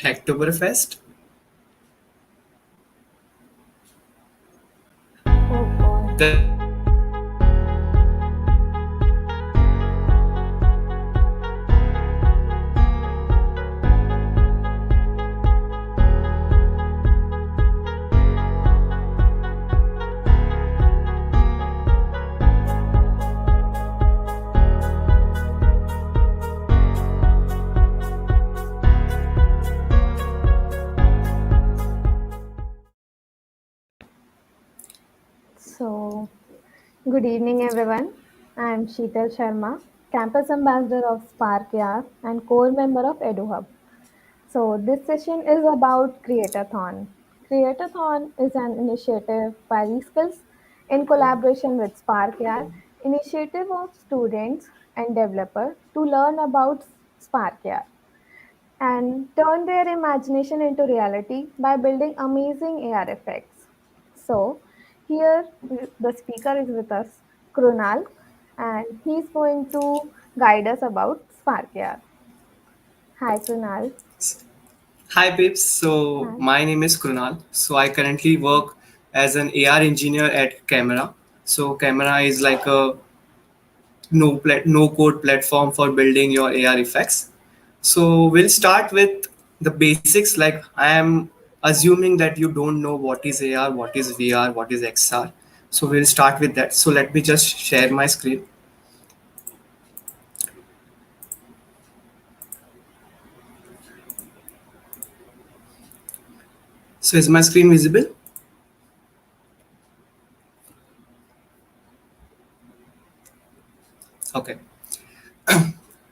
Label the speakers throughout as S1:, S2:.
S1: Hacktoberfest.
S2: Oh God. So, good evening, everyone. I'm Sheetal Sharma, Campus Ambassador of SparkAR and core member of EduHub. So, this session is about Create-A-Thon. Create-A-Thon is an initiative by Reskilll in collaboration with SparkAR, initiative of students and developers to learn about SparkAR and turn their imagination into reality by building amazing AR effects. So, here the speaker is with us, Krunal, and he's going to guide us about SparkAR. Hi, Krunal.
S1: Hi, Pips. So,
S2: Hi.
S1: my name is Krunal. So, I currently work as an AR engineer at Camera. So, Camera is like a no code platform for building your AR effects. So, we'll start with the basics. Like, I am assuming that you don't know what is AR, what is VR, what is XR. So, we'll start with that. So, let me just share my screen. So, is my screen visible? Okay.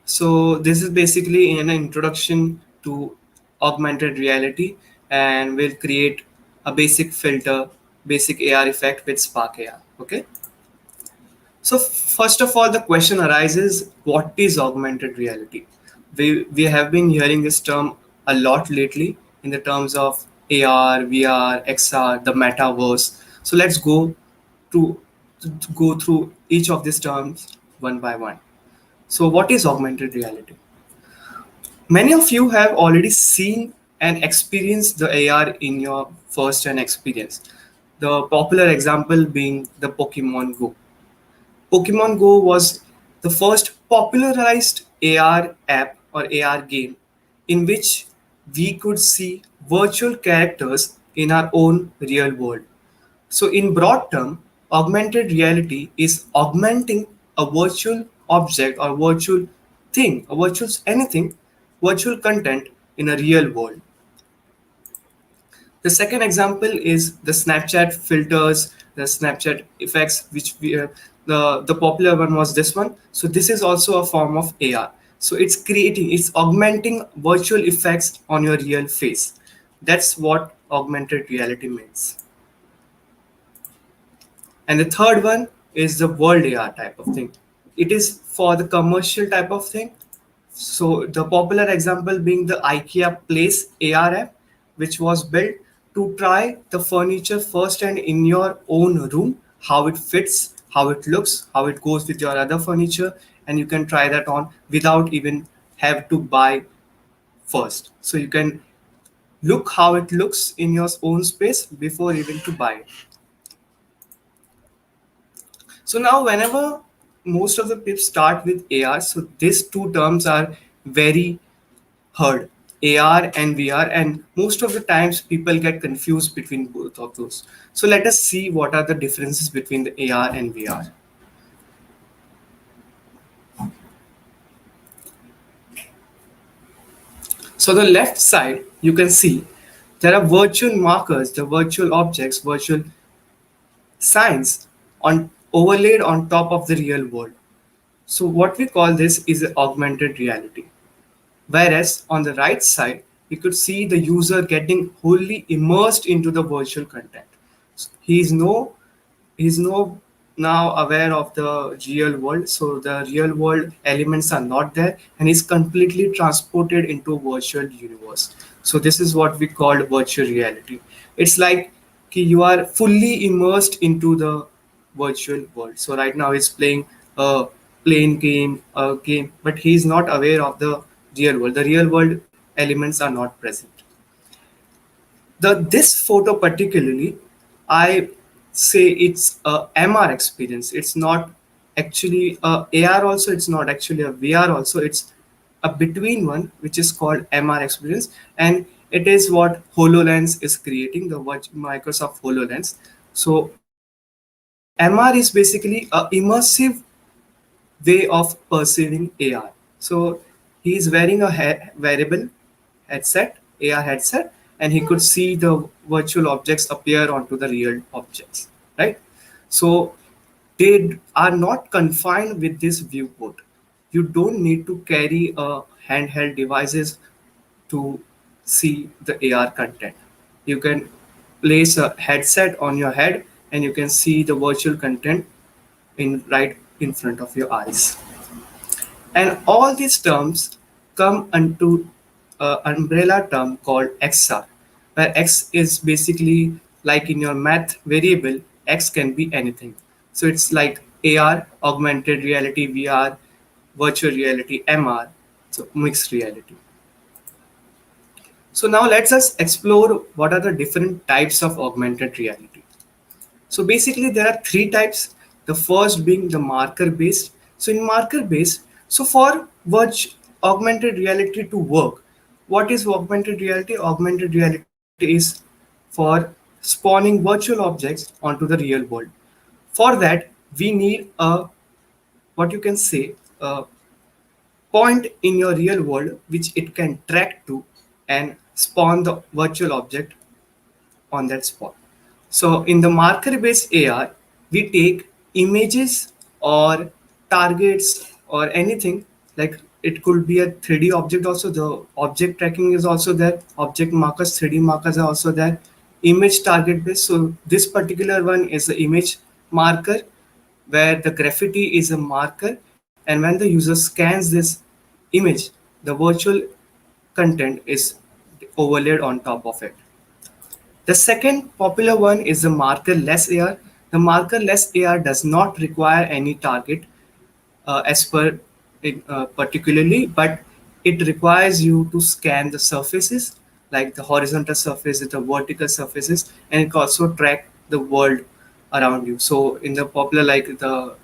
S1: So this is basically an introduction to augmented reality, and we'll create a basic filter, basic AR effect with SparkAR. Okay. So first of all, the question arises: what is augmented reality? We have been hearing this term a lot lately in the terms of AR, VR, XR, the Metaverse. So let's to, to go through each of these terms one by one. So what is augmented reality? Many of you have already seen and experienced the AR in your first hand experience. The popular example being the Pokemon Go. Pokemon Go was the first popularized AR app or AR game in which we could see virtual characters in our own real world. So, in broad term, augmented reality is augmenting a virtual object or virtual thing, a virtual anything, virtual content in a real world. The second example is the Snapchat filters, the Snapchat effects, which the popular one was this one. So this is also a form of AR. So it's augmenting virtual effects on your real face. That's what augmented reality means. And the third one is the world AR type of thing. It is for the commercial type of thing. So the popular example being the IKEA Place AR app, which was built to try the furniture first and in your own room, how it fits, how it looks, how it goes with your other furniture, and you can try that on without even have to buy first. So you can look how it looks in your own space before even to buy it. So now whenever most of the pips start with AR, so these two terms are very heard, AR and VR, and most of the times people get confused between both of those. So let us see what are the differences between the AR and VR. So the left side, you can see there are virtual markers, the virtual objects, virtual signs on overlaid on top of the real world. So what we call this is augmented reality. Whereas on the right side, you could see the user getting wholly immersed into the virtual content. So he's no now aware of the real world. So the real world elements are not there, and he's completely transported into virtual universe. So this is what we call virtual reality. It's like you are fully immersed into the virtual world. So right now he's playing a a game, but he's not aware of the real world. The real world elements are not present. This photo particularly, I say it's a MR experience. It's not actually a AR also. It's not actually a VR also. It's a between one, which is called MR experience, and it is what HoloLens is creating, the Microsoft HoloLens. So MR is basically a immersive way of perceiving AR. So he's wearing a wearable headset, AR headset, and he could see the virtual objects appear onto the real objects, right? So they are not confined with this viewport. You don't need to carry a handheld devices to see the AR content. You can place a headset on your head and you can see the virtual content in right in front of your eyes. And all these terms come into an umbrella term called XR, where X is basically like in your math variable, X can be anything. So it's like AR, augmented reality, VR, virtual reality, MR, so mixed reality. So now let's us explore what are the different types of augmented reality. So basically there are three types. The first being the marker based. So in marker based, so for augmented reality to work, what is augmented reality? Augmented reality is for spawning virtual objects onto the real world. For that, we need a what you can say a point in your real world which it can track to and spawn the virtual object on that spot. So in the marker based AR, we take images or targets or anything like it could be a 3D object also. The object tracking is also there. Object markers, 3D markers are also there. Image target based. So this particular one is the image marker where the graffiti is a marker, and when the user scans this image, the virtual content is overlaid on top of it. The second popular one is the marker-less AR. The marker-less AR does not require any target as per it, particularly, but it requires you to scan the surfaces like the horizontal surfaces, the vertical surfaces, and it can also track the world around you. So in the popular like the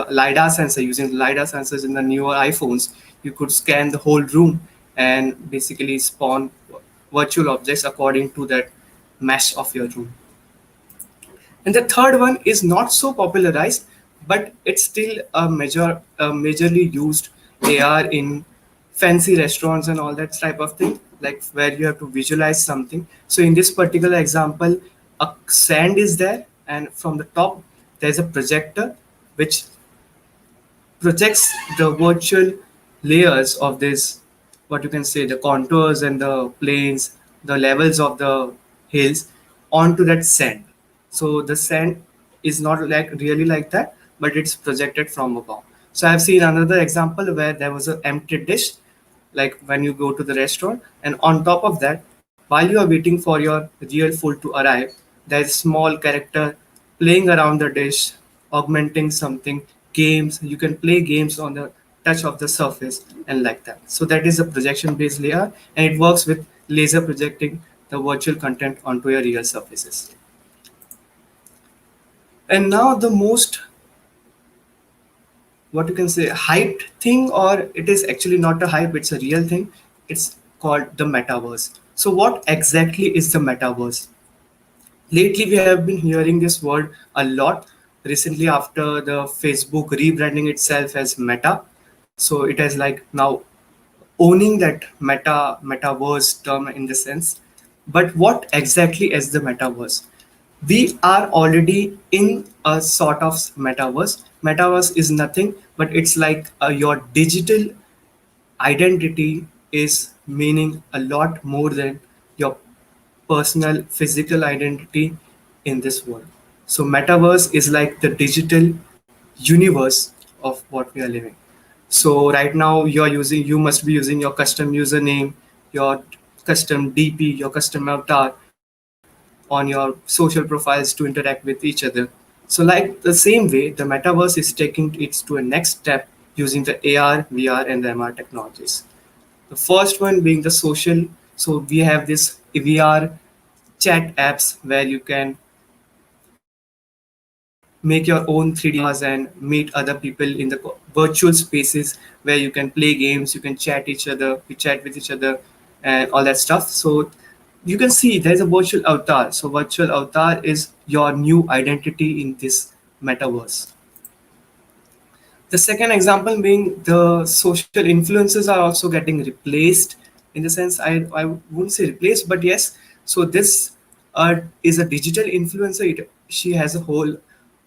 S1: lidar sensor, using the lidar sensors in the newer iPhones, you could scan the whole room and basically spawn virtual objects according to that mesh of your room. And the third one is not so popularized, but it's still majorly used AR in fancy restaurants and all that type of thing, like where you have to visualize something. So in this particular example, a sand is there, and from the top there's a projector which projects the virtual layers of this, what you can say, the contours and the planes, the levels of the hills onto that sand. So the sand is not like really like that, but it's projected from above. So I've seen another example where there was an empty dish, like when you go to the restaurant, and on top of that, while you are waiting for your real food to arrive, there's a small character playing around the dish, augmenting something, games. You can play games on the touch of the surface and like that. So that is a projection based layer, and it works with laser projecting the virtual content onto your real surfaces. And now the most, what you can say, hyped thing, or it is actually not a hype, it's a real thing. It's called the metaverse. So what exactly is the metaverse? Lately we have been hearing this word a lot recently after the Facebook rebranding itself as Meta. So it has like now owning that metaverse term in the sense. But what exactly is the metaverse? We are already in a sort of metaverse. Metaverse is nothing but it's like your digital identity is meaning a lot more than your personal physical identity in this world. So metaverse is like the digital universe of what we are living. So right now you must be using your custom username, your custom DP, your custom avatar on your social profiles to interact with each other. So like the same way, the metaverse is taking it to a next step using the AR, VR, and the MR technologies. The first one being the social. So we have this VR chat apps where you can make your own 3D avatars and meet other people in the virtual spaces where you can play games, you can chat each other, you chat with each other, and all that stuff. So you can see there's a virtual avatar. So virtual avatar is your new identity in this metaverse. The second example being the social influencers are also getting replaced in the sense I wouldn't say replaced, but yes. So this is a digital influencer. She has a whole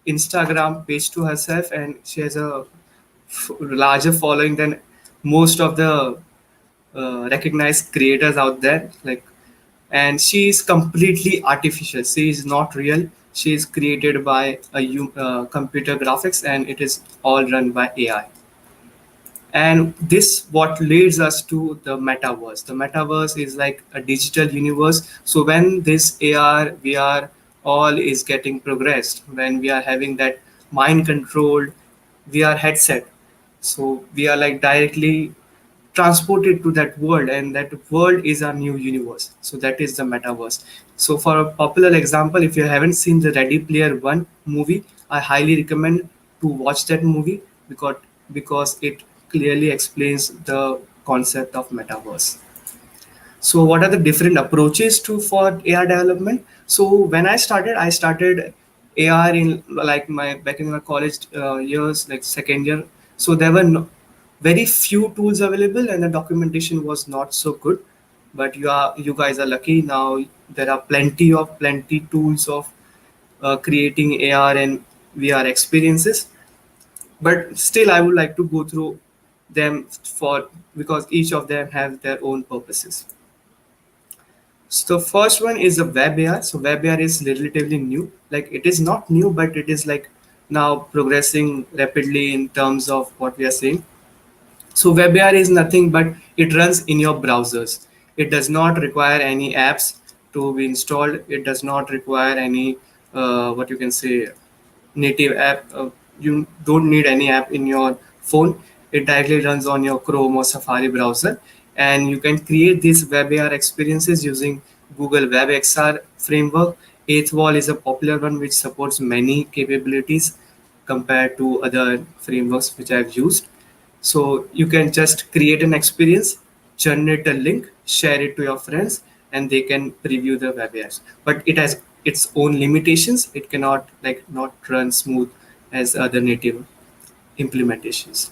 S1: Instagram page to herself and she has a larger following than most of the recognized creators out there. Like, and she is completely artificial. She is not real. She is created by a computer graphics and it is all run by AI. And this what leads us to the metaverse. The metaverse is like a digital universe. So when this AR VR all is getting progressed, when we are having that mind controlled VR headset, so we are like directly transported to that world, and that world is our new universe. So that is the metaverse. So for a popular example, if you haven't seen the Ready Player One movie, I highly recommend to watch that movie because it clearly explains the concept of metaverse. So what are the different approaches to for AR development? So when I started AR in like my back in my college years, like second year. So there were very few tools available, and the documentation was not so good. But you guys are lucky now. There are plenty tools of creating AR and VR experiences. But still, I would like to go through them for because each of them have their own purposes. So the first one is the web AR. So web AR is relatively new. Like it is not new, but it is like now progressing rapidly in terms of what we are saying. So web AR is nothing but it runs in your browsers. It does not require any apps to be installed. It does not require any what you can say native app. You don't need any app in your phone. It directly runs on your Chrome or Safari browser, and you can create these web AR experiences using Google Web XR framework. Eighth Wall is a popular one which supports many capabilities compared to other frameworks which I've used. So you can just create an experience, generate a link, share it to your friends, and they can preview the web apps. But it has its own limitations. It cannot like not run smooth as other native implementations.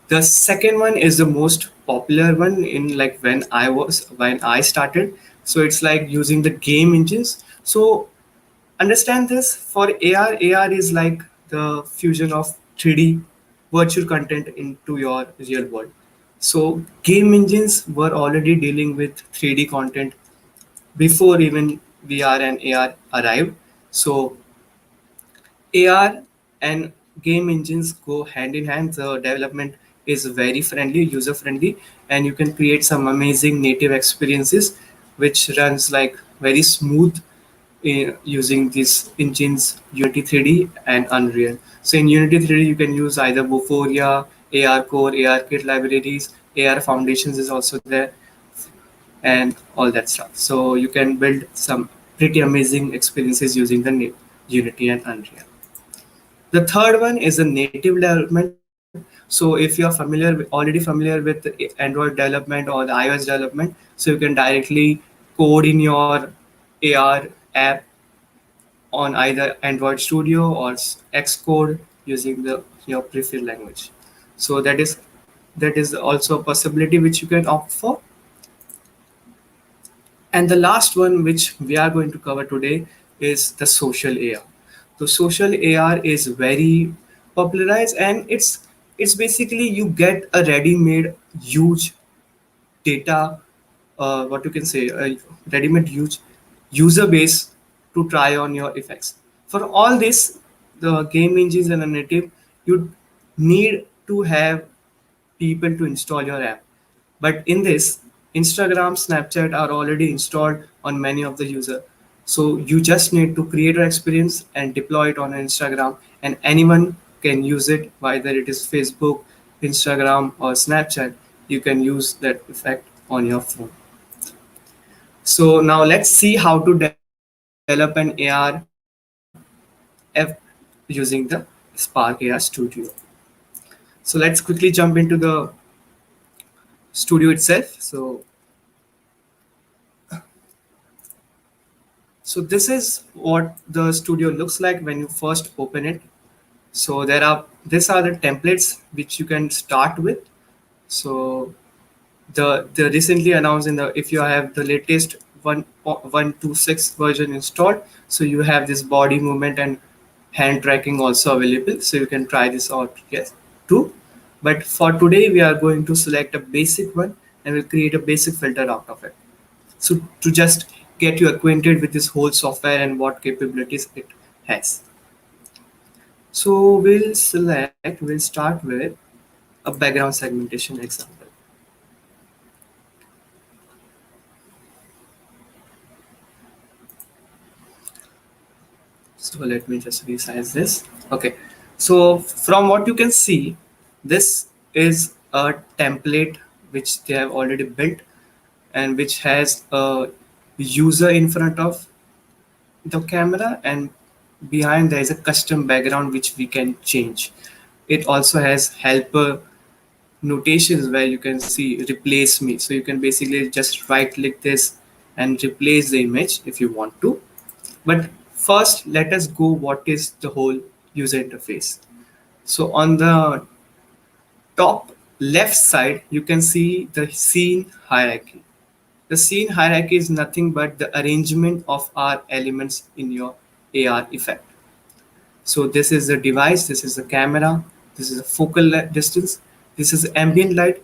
S1: The second one is the most popular one in like when I started. So it's like using the game engines. So understand this for AR. AR is like the fusion of 3D virtual content into your real world. So game engines were already dealing with 3D content before even VR and AR arrived. So AR and game engines go hand in hand. The development is very friendly, user friendly, and you can create some amazing native experiences which runs like very smooth using these engines Unity 3D and Unreal. So in Unity 3D you can use either Vuforia, AR Core, AR Kit libraries, AR Foundations is also there, and all that stuff. So you can build some pretty amazing experiences using the Unity and Unreal. The third one is the native development. So if you are already familiar with the Android development or the iOS development, so you can directly code in your AR app on either Android Studio or Xcode using the your preferred language. So that is also a possibility which you can opt for. And the last one which we are going to cover today is the social AR. So social AR is very popularized, and it's basically you get a ready-made huge data, what you can say, a ready-made huge user base to try on your effects. For all this, the game engines and a native, you need to have people to install your app. But in this, Instagram, Snapchat are already installed on many of the user. So you just need to create an experience and deploy it on Instagram, and anyone can use it, whether it is Facebook, Instagram, or Snapchat. You can use that effect on your phone. So now let's see how to develop an AR using the SparkAR Studio. So let's quickly jump into the studio itself. So this is what the studio looks like when you first open it. So these are the templates which you can start with. So the recently announced, in the if you have the latest 1.126 version installed, so you have this body movement and hand tracking also available, so you can try this out, yes, too. But for today we are going to select a basic one and we'll create a basic filter out of it, so to just get you acquainted with this whole software and what capabilities it has. So we'll start with a background segmentation example. So let me just resize this. Okay. So from what you can see, this is a template which they have already built and which has a user in front of the camera, and behind there is a custom background which we can change. It also has helper notations where you can see replace me. So you can basically just right click this and replace the image if you want to. But first, let us go what is the whole user interface. So on the top left side, you can see the scene hierarchy. The scene hierarchy is nothing but the arrangement of our elements in your AR effect. So this is the device, this is the camera, this is the distance, this is ambient light.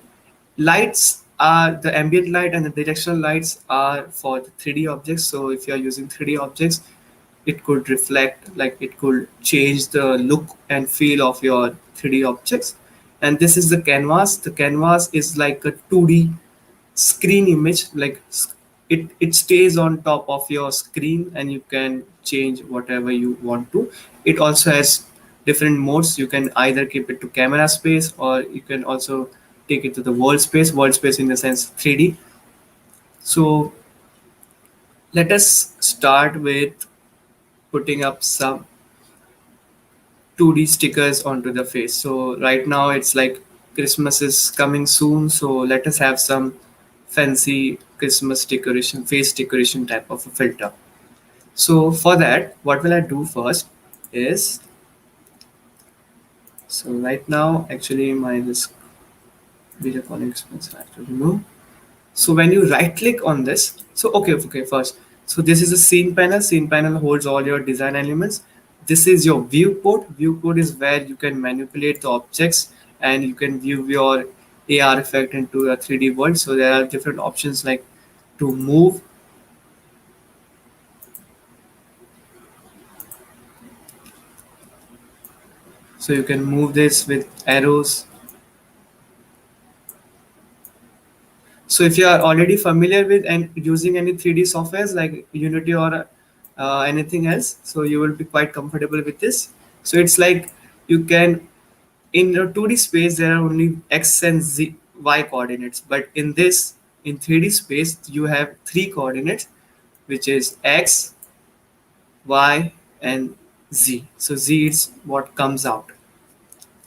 S1: Lights are the ambient light and the directional lights are for the 3D objects. So if you are using 3D objects, it could reflect, like it could change the look and feel of your 3D objects. And this is the canvas. The canvas is like a 2D screen image, like it stays on top of your screen and you can change whatever you want to. It also has different modes. You can either keep it to camera space or you can also take it to the world space in the sense 3D. So let us start with putting up some 2D stickers onto the face. So right now it's like Christmas is coming soon, so let us have some fancy Christmas decoration, face decoration type of a filter. So for that, what will I do first is, so right now actually my this video calling expense I have to remove. So when you right click on this, so okay, first. So this is a scene panel. Scene panel holds all your design elements. This is your viewport. Viewport is where you can manipulate the objects and you can view your AR effect into a 3D world. So there are different options like to move. So you can move this with arrows. So if you are already familiar with and using any 3D softwares like Unity or anything else, so you will be quite comfortable with this. So it's like you can, in your 2D space there are only x and z y coordinates, but in this, in 3D space you have three coordinates, which is x, y, and z. So z is what comes out,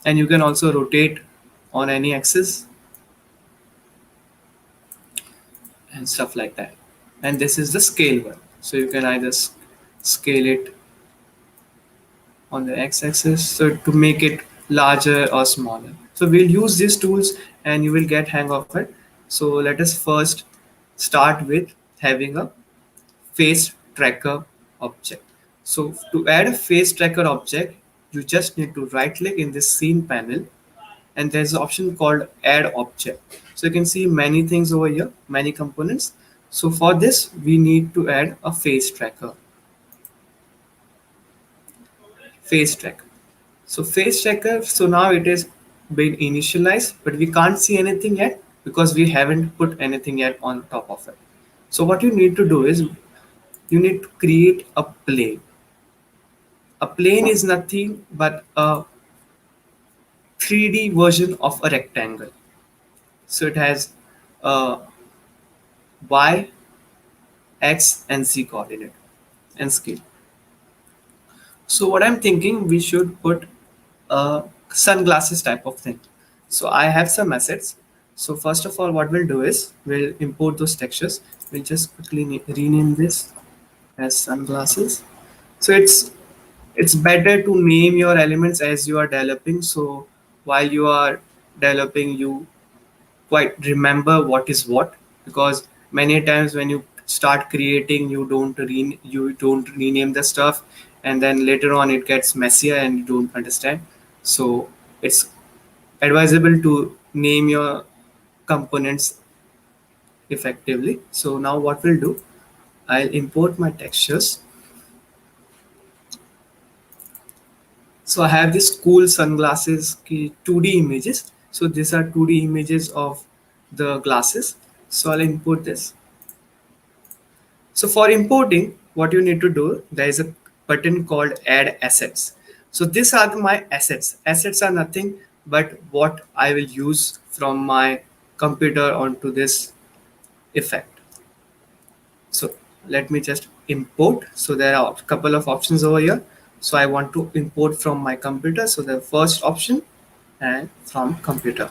S1: and you can also rotate on any axis and stuff like that. And this is the scale one. So you can either scale it on the x-axis, so to make it larger or smaller. So we'll use these tools and you will get hang of it. So let us first start with having a face tracker object. So to add a face tracker object, you just need to right click in this scene panel and there's an option called add object. So you can see many things over here, many components. So for this we need to add a face tracker. So face tracker, so now it is been initialized, but we can't see anything yet because we haven't put anything yet on top of it. So what you need to do is you need to create a plane. A plane is nothing but a 3D version of a rectangle. So it has a y X and Z coordinate and scale. So what I'm thinking, we should put a sunglasses type of thing. So I have some assets. So first of all, what we'll do is we'll import those textures. We'll just quickly rename this as sunglasses. So it's better to name your elements as you are developing. So while you are developing, you quite remember what is what, because many times when you start creating, you don't rename the stuff, and then later on it gets messier and you don't understand. So it's advisable to name your components effectively. So now what we'll do, I'll import my textures. So I have this cool sunglasses ki 2D images. So these are 2D images of the glasses. So I'll import this. So for importing, what you need to do, there is a button called Add Assets. So these are my assets. Assets are nothing but what I will use from my computer onto this effect. So let me just import. So there are a couple of options over here. So I want to import from my computer. So the first option, and from computer,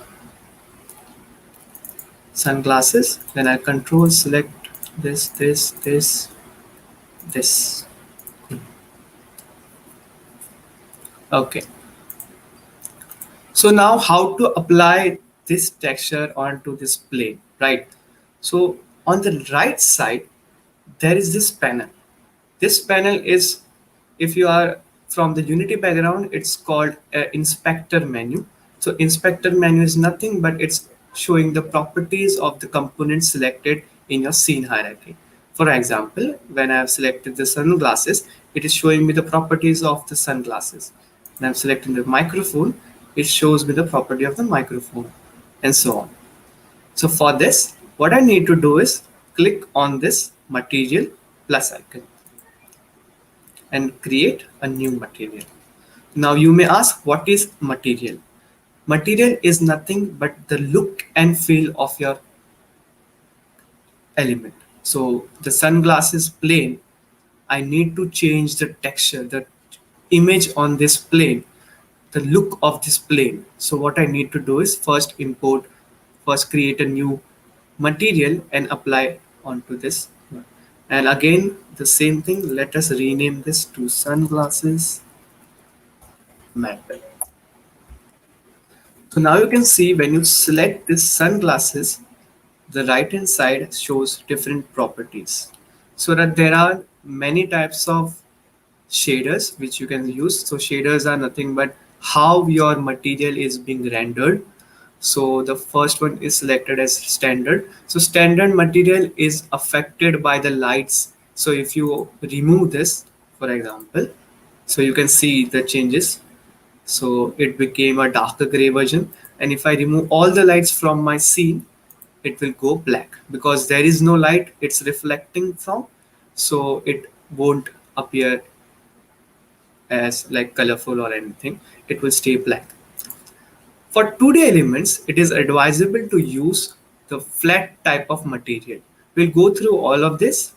S1: sunglasses. Then I control select this. Okay. So now how to apply this texture onto this plane, right? So on the right side, there is this panel. This panel is, if you are from the Unity background, it's called inspector menu. So inspector menu is nothing but it's showing the properties of the component selected in your scene hierarchy. For example, when I have selected the sunglasses, it is showing me the properties of the sunglasses. When I'm selecting the microphone, it shows me the property of the microphone, and so on. So for this, what I need to do is click on this material plus icon and create a new material. Now you may ask, what is material? Material is nothing but the look and feel of your element. So the sunglasses plane, I need to change the texture, the image on this plane, the look of this plane. So what I need to do is first create a new material and apply onto this. And again, the same thing, let us rename this to sunglasses matte. So now you can see when you select this sunglasses, the right hand side shows different properties. So that there are many types of shaders which you can use. So shaders are nothing but how your material is being rendered. So the first one is selected as standard. So standard material is affected by the lights. So if you remove this, for example, so you can see the changes. So it became a darker gray version. And if I remove all the lights from my scene, it will go black because there is no light it's reflecting from. So it won't appear as like colorful or anything. It will stay black. For 2D elements, it is advisable to use the flat type of material. We'll go through all of this,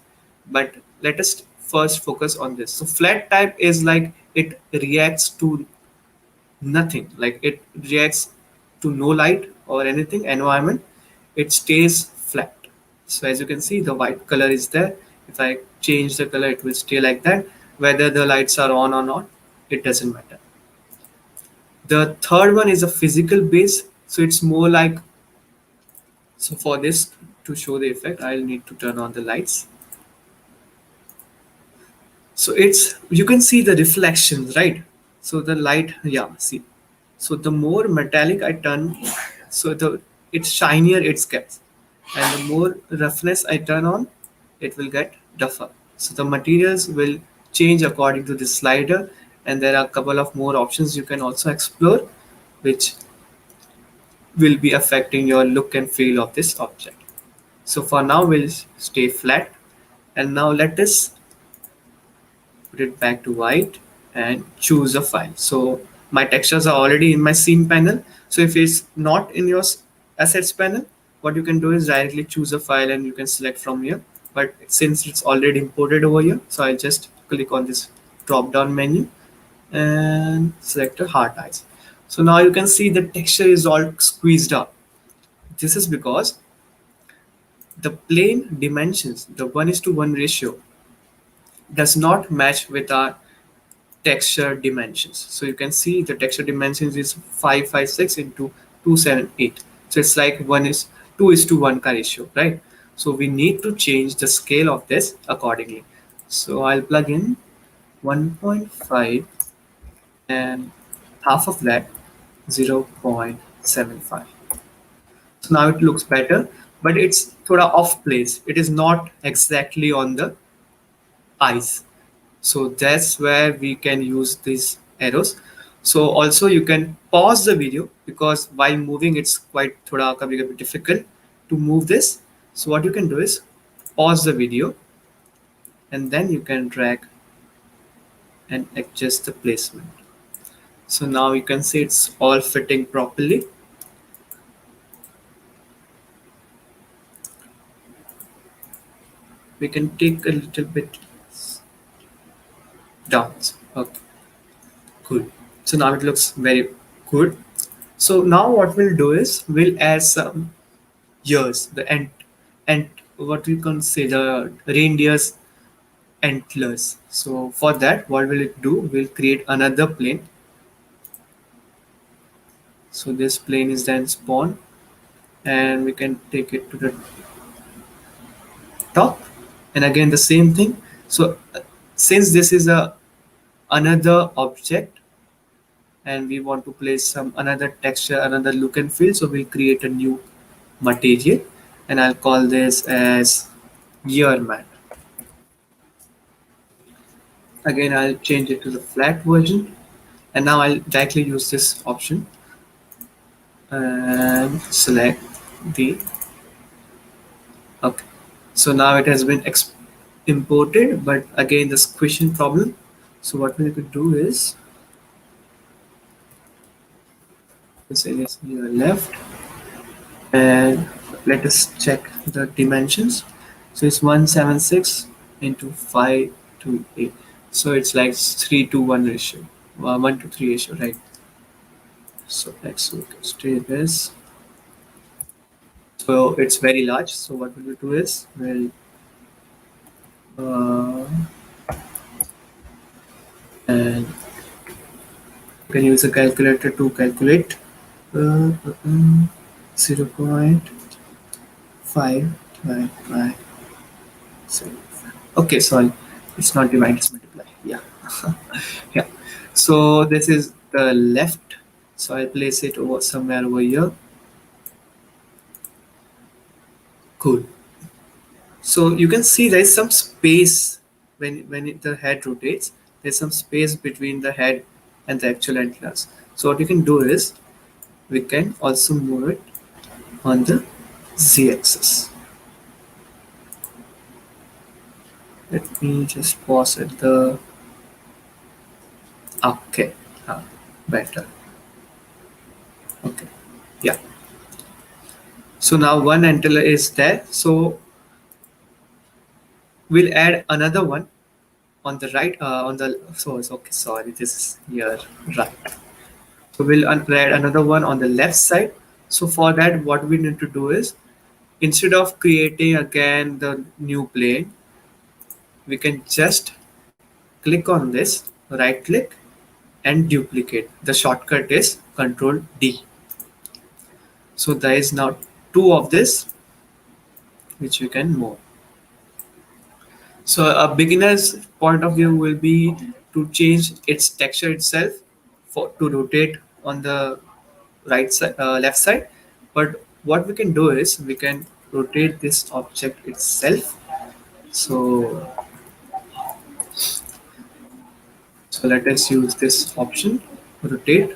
S1: but let us first focus on this. So flat type is like it reacts to nothing, like it reacts to no light or anything environment, it stays flat. So as you can see, the white color is there. If I change the color, it will stay like that. Whether the lights are on or not, it doesn't matter. The third one is a physical base. So it's more like, so for this to show the effect, I'll need to turn on the lights. So it's, you can see the reflections, right? So the light, yeah, see. So the more metallic I turn, so the it's shinier it gets, and the more roughness I turn on, it will get rougher. So the materials will change according to the slider, and there are a couple of more options you can also explore, which will be affecting your look and feel of this object. So for now, we'll stay flat, and now let us put it back to white and choose a file. So my textures are already in my scene panel. So if it's not in your assets panel, what you can do is directly choose a file and you can select from here but since it's already imported over here, so I'll just click on this drop down menu and select a heart eyes. So now you can see the texture is all squeezed up. This is because the plane dimensions, the 1:1 ratio, does not match with our texture dimensions. So you can see the texture dimensions is 556 into 278. So it's like 2:1 ka ratio, right? So we need to change the scale of this accordingly. So I'll plug in 1.5 and half of that 0.75. So now it looks better, but it's thoda off place. It is not exactly on the eyes. So that's where we can use these arrows. So also you can pause the video because while moving it's quite thoda kabhi kabhi difficult to move this. So what you can do is pause the video and then you can drag and adjust the placement. So now you can see it's all fitting properly. We can take a little bit down. Okay, good. So now it looks very good. So now what we'll do is we'll add some ears, the and what we can say the reindeer's antlers. So for that, what will it do? We'll create another plane. So this plane is then spawned, and we can take it to the top, and again the same thing. So since this is a another object, and we want to place some another texture, another look and feel, so we'll create a new material, and I'll call this as ear mat. Again, I'll change it to the flat version, and now I'll directly use this option and select the okay. So now it has been imported, but again the squishing problem. So what we could do is say this here left, and let us check the dimensions. So it's 176 into 528. So it's like 3:1 ratio, 1:3 ratio, right? So let's look at this. So it's very large. So what we'll do is uh, and you can use a calculator to calculate 0.555. Okay, sorry, it's not divide, it's multiply. Yeah, yeah. So this is the left. So I'll place it over somewhere over here. Cool. So you can see there is some space the head rotates. There's some space between the head and the actual antlers. So what you can do is we can also move it on the z-axis. Let me just pause at the okay, better. Okay, yeah. So now one antler is there. So we'll add another one on the right. On the so it's okay. Sorry, this is here right. So we'll add another one on the left side. So for that, what we need to do is instead of creating again the new plane, we can just click on this, right click and duplicate. The shortcut is Control D. So there is now two of this which we can move. So a beginner's point of view will be to change its texture itself for to rotate on the right side, left side. But what we can do is we can rotate this object itself. So so let us use this option, rotate,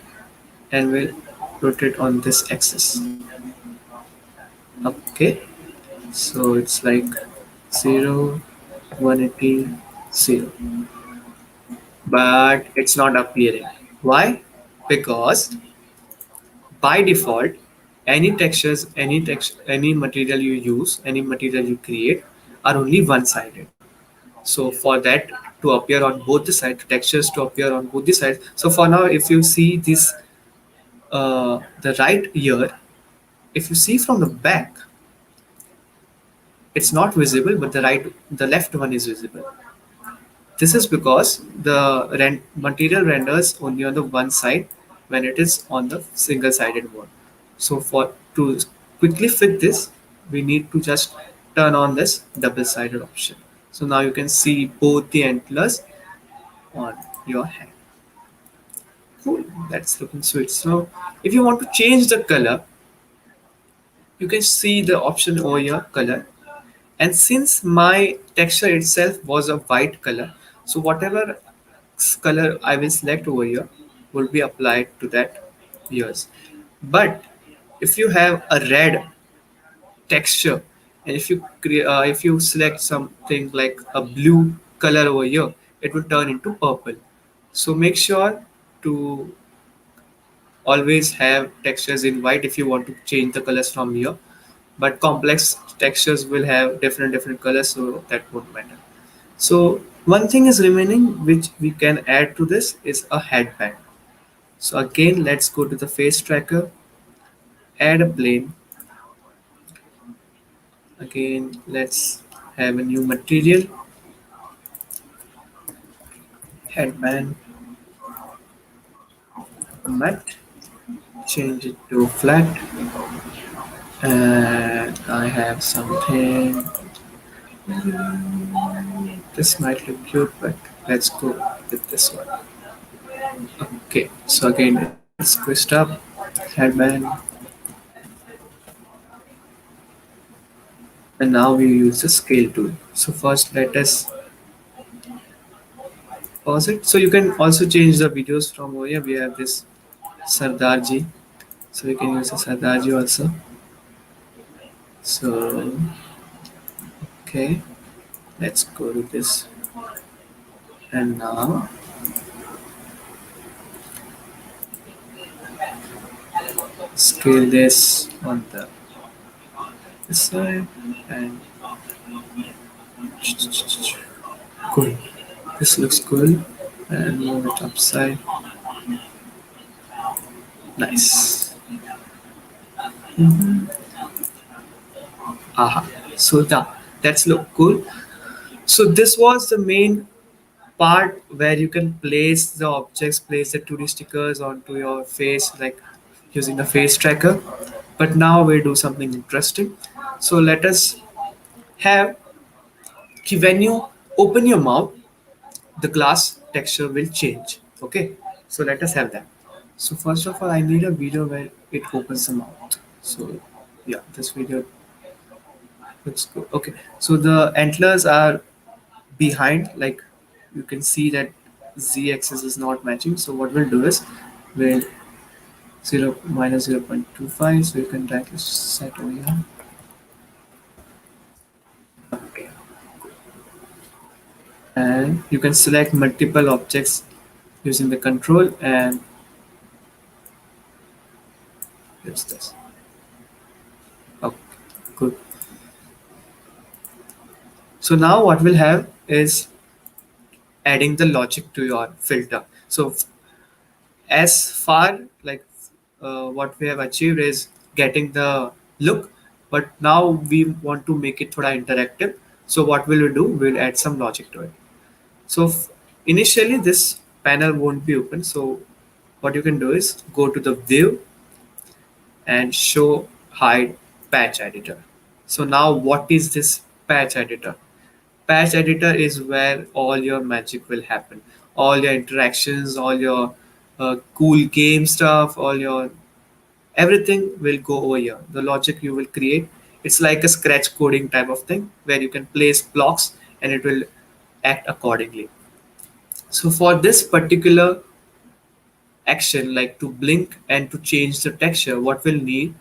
S1: and we'll rotate on this axis. Okay, so it's like 0, 180, 0, but it's not appearing. Why? Because by default, any textures, any material you use, any material you create, are only one sided. So for that to appear on both the sides, textures to appear on both the sides. So for now, if you see this, the right ear, if you see from the back, it's not visible, but the left one is visible. This is because the material renders only on the one side when it is on the single sided mode. So for to quickly fit this, we need to just turn on this double sided option. So now you can see both the antlers on your hand. Cool, that's looking sweet. So if you want to change the color, you can see the option over here, color. And since my texture itself was a white color, so whatever color I will select over here will be applied to that ears. But if you have a red texture, and if you select something like a blue color over here, it will turn into purple. So make sure to always have textures in white if you want to change the colors from here, but complex textures will have different colors, so that won't matter. So one thing is remaining which we can add to this is a headband. So again, let's go to the face tracker, add a plane. Again, let's have a new material, headband, matte, change it to flat, and I have something. This might look cute, but let's go with this one. Okay, so again, it's squished up, headband, and now we use the scale tool. So first, let us pause it. So you can also change the videos from over here. We have this Sardarji, so we can use the Sardarji also. So okay, let's go to this, and now scale this on the this side, and cool. This looks cool, and move it upside. Nice. Aha. So that's look cool. So this was the main part where you can place the objects, place the 2D stickers onto your face, like using the face tracker. But now we do something interesting. So let us have when you open your mouth, the glass texture will change. Okay, so let us have that. So first of all, I need a video where it opens the mouth. So yeah, this video looks good. Okay, so the antlers are behind, like you can see that z-axis is not matching. So what we'll do is we'll 0 minus 0.25, so you can directly set over here. Okay, and you can select multiple objects using the control, and here's this. Okay, good. So now what we'll have is adding the logic to your filter. So as far like what we have achieved is getting the look, but now we want to make it thoda interactive. So what will we do? We'll add some logic to it. So initially this panel won't be open. So what you can do is go to the view and show hide patch editor. So now what is this patch editor? Patch editor is where all your magic will happen, all your interactions, all your cool game stuff, all your everything will go over here. The logic you will create, it's like a scratch coding type of thing where you can place blocks and it will act accordingly. So for this particular action, like to blink and to change the texture, what we'll need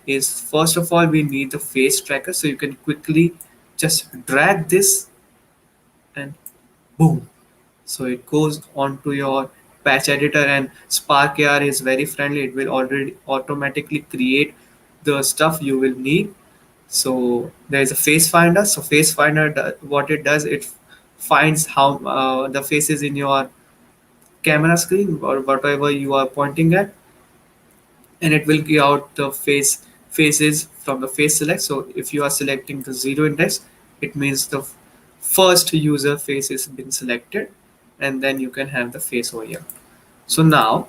S1: is, first of all, we need the face tracker. So you can quickly just drag this and boom, so it goes onto your patch editor. And SparkAR is very friendly, it will already automatically create the stuff you will need. So there is a face finder. So face finder, what it does, it finds how the faces in your camera screen or whatever you are pointing at, and it will give out the faces from the face select. So if you are selecting the zero index, it means the first user face is been selected, and then you can have the face over here. So now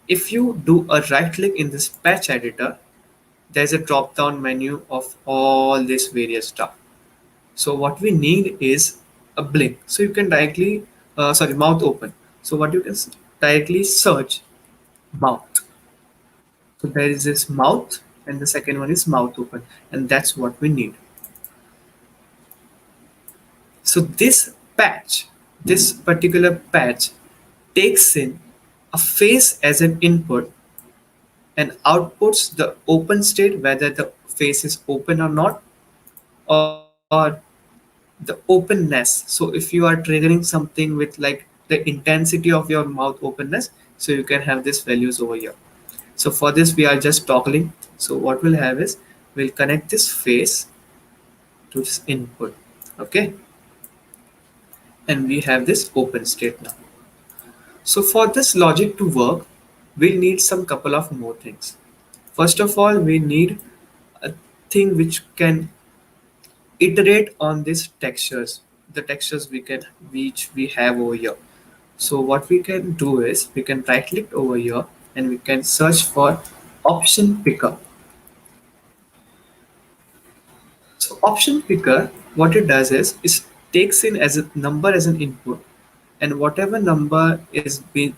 S1: if you do a right click in this patch editor, there's a drop down menu of all this various stuff. So what we need is a blink. So you can directly, sorry, mouth open. So what you can directly search mouth. So there is this mouth, and the second one is mouth open, and that's what we need. So this particular patch takes in a face as an input and outputs the open state, whether the face is open or not, or the openness. So if you are triggering something with like the intensity of your mouth openness, so you can have these values over here. So for this we are just toggling. So what we'll have is we'll connect this face to this input. Okay, and we have this open state now. So for this logic to work, we'll need some couple of more things. First of all, we need a thing which can iterate on these textures, the textures we can which we have over here. So what we can do is we can right click over here and we can search for option picker. So option picker, what it does is takes in as a number as an input, and whatever number is being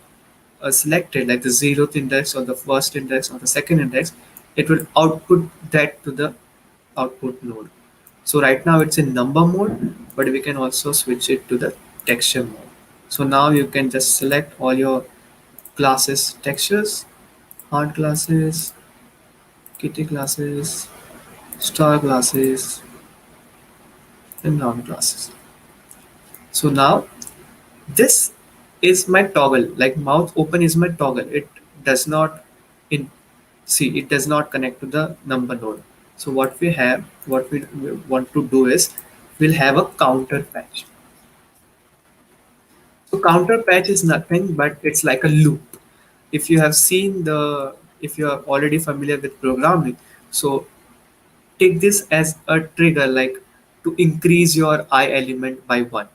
S1: selected, like the zeroth index or the first index or the second index, it will output that to the output node. So right now it's in number mode, but we can also switch it to the texture mode. So now you can just select all your classes textures, hard classes, kitty classes, star classes, and round classes. So now this is my toggle, like mouth open is my toggle. It does not in see it does not connect to the number node. So what we want to do is we'll have a counter patch. So counter patch is nothing but it's like a loop. If you have seen the if you are already familiar with programming, so take this as a trigger, like to increase your I element by one.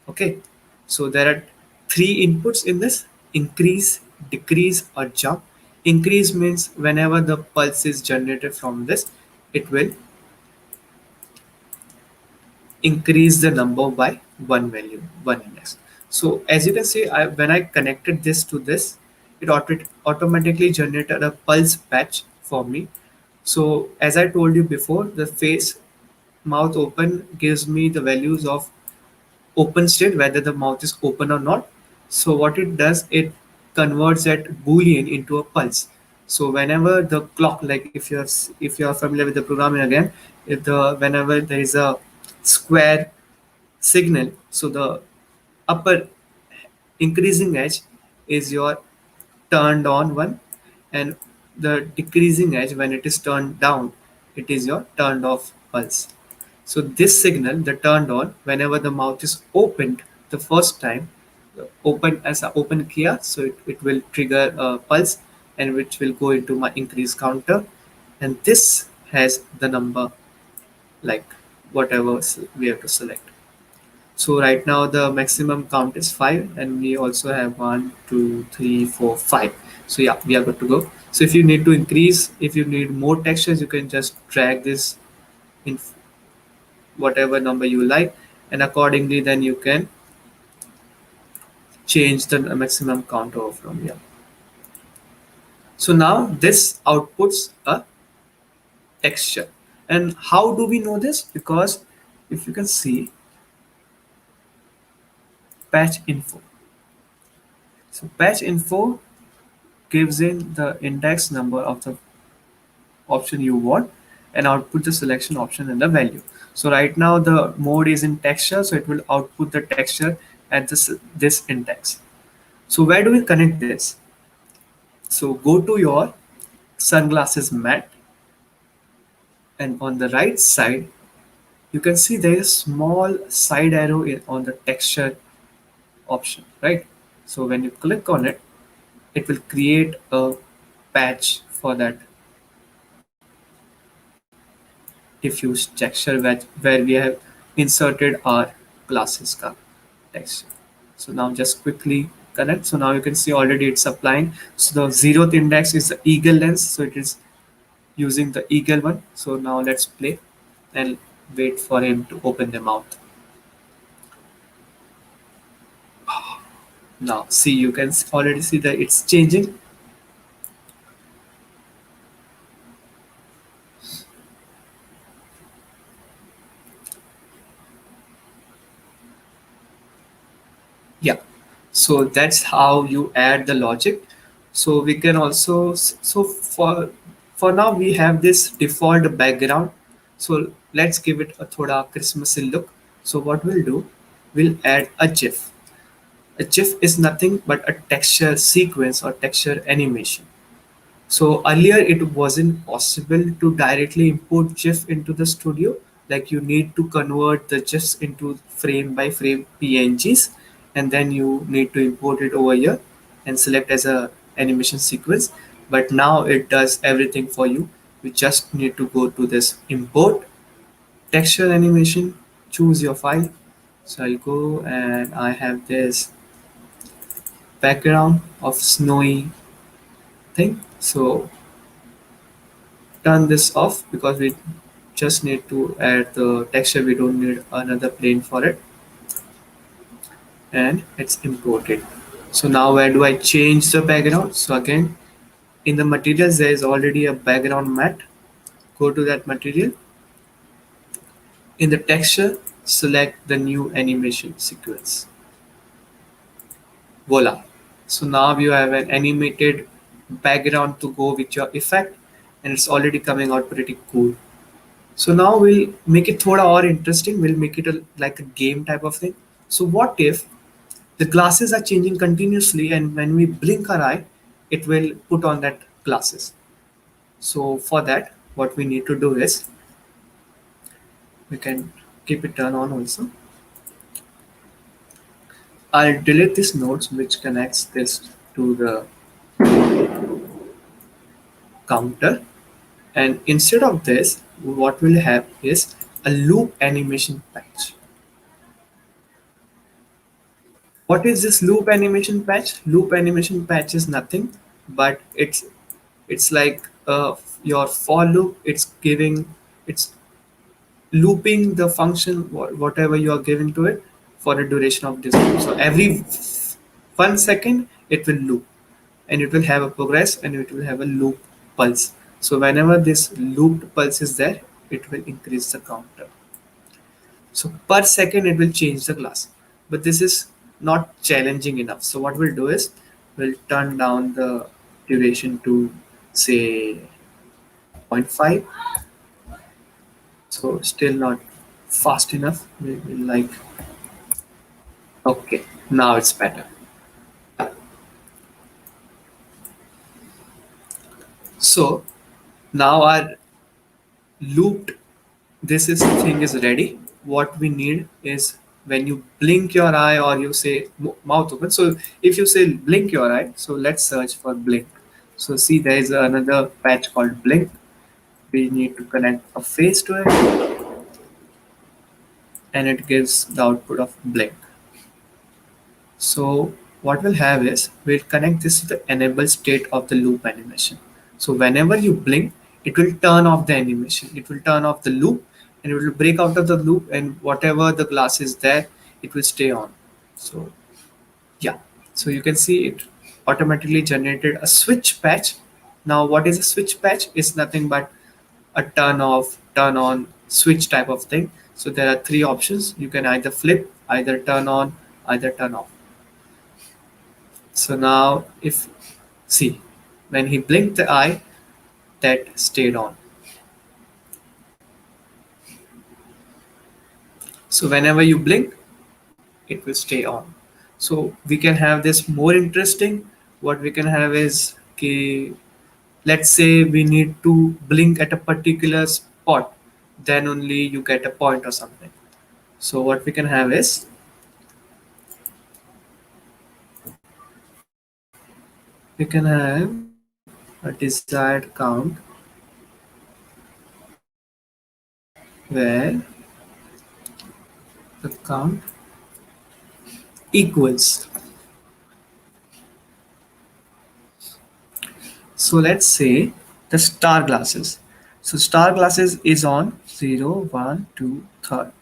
S1: Okay, so there are three inputs in this: increase, decrease, or jump. Increase means whenever the pulse is generated from this, it will increase the number by one value, one index. So as you can see, when I connected this to this, it automatically generated a pulse patch for me. So as I told you before, the face mouth open gives me the values of open state, whether the mouth is open or not. So what it does, it converts that boolean into a pulse. So whenever the clock, like if you are familiar with the programming again, if the whenever there is a square signal, so the upper increasing edge is your turned on one, and the decreasing edge, when it is turned down, it is your turned off pulse. So this signal, the turned on, whenever the mouth is opened the first time, open as an open kia, so it will trigger a pulse, and which will go into my increase counter, and this has the number, like whatever we have to select. So right now the maximum count is 5, and we also have 1, 2, 3, 4, 5. So yeah, we are good to go. So if you need to increase, if you need more textures, you can just drag this in whatever number you like, and accordingly then you can change the maximum count over from here. So now this outputs a texture. And how do we know this? Because if you can see patch info. So patch info gives in the index number of the option you want and output the selection option and the value. So right now the mode is in texture, so it will output the texture at this index. So where do we connect this? So go to your sunglasses matte, and on the right side you can see there is a small side arrow on the texture option, right? So when you click on it, it will create a patch for that diffuse texture where we have inserted our glasses ka texture. So now just quickly connect. So now you can see already it's applying. So the zeroth index is the eagle lens. So it is using the eagle one. So now let's play and wait for him to open the mouth. Now see, you can already see that it's changing. Yeah, so that's how you add the logic. So we can also, so for now we have this default background. So let's give it a thoda Christmassy look. So what we'll do, we'll add a GIF. A GIF is nothing but a texture sequence or texture animation. So earlier it wasn't possible to directly import GIF into the studio. Like you need to convert the GIFs into frame by frame PNGs, and then you need to import it over here and select as a animation sequence. But now it does everything for you. You just need to go to this import texture animation, choose your file. So I'll go and I have this background of snowy thing. So turn this off because we just need to add the texture. We don't need another plane for it, and it's imported. So now where do I change the background? So again, in the materials there is already a background matte. Go to that material. In the texture, select the new animation sequence. Voila. So now you have an animated background to go with your effect, and it's already coming out pretty cool. So now we'll make it thoda or interesting. We'll make it like a game type of thing. So what if the glasses are changing continuously, and when we blink our eye, it will put on that glasses. So for that, what we need to do is we can keep it turned on also. I'll delete this nodes which connects this to the counter, and instead of this, what we'll have is a loop animation patch. What is this loop animation patch? Loop animation patch is nothing but it's like your for loop. It's looping the function whatever you are giving to it for a duration of this loop. So every 1 second it will loop, and it will have a progress, and it will have a loop pulse. So whenever this looped pulse is there, it will increase the counter. So per second it will change the class, but this is not challenging enough. So what we'll do is we'll turn down the duration to say 0.5. So still not fast enough. We'll like, okay, now it's better. So now our looped this is thing is ready. What we need is when you blink your eye or you say mouth open. So if you say blink your eye, so let's search for blink. So see, there is another patch called blink. We need to connect a face to it, and it gives the output of blink. So what we'll have is we'll connect this to the enable state of the loop animation. So whenever you blink, it will turn off the animation. It will turn off the loop, and it will break out of the loop, and whatever the glass is there, it will stay on. So yeah, so you can see it automatically generated a switch patch. Now what is a switch patch? It's nothing but a turn off, turn on, switch type of thing. So there are three options. You can either flip, either turn on, either turn off. So now if see, when he blinked the eye, that stayed on. So whenever you blink, it will stay on. So we can have this more interesting. What we can have is okay, Let's say we need to blink at a particular spot, then only you get a point or something. So what we can have is, we can have a desired count where the count equals. So let's say the star glasses. So star glasses is on 0, 1, 2, third.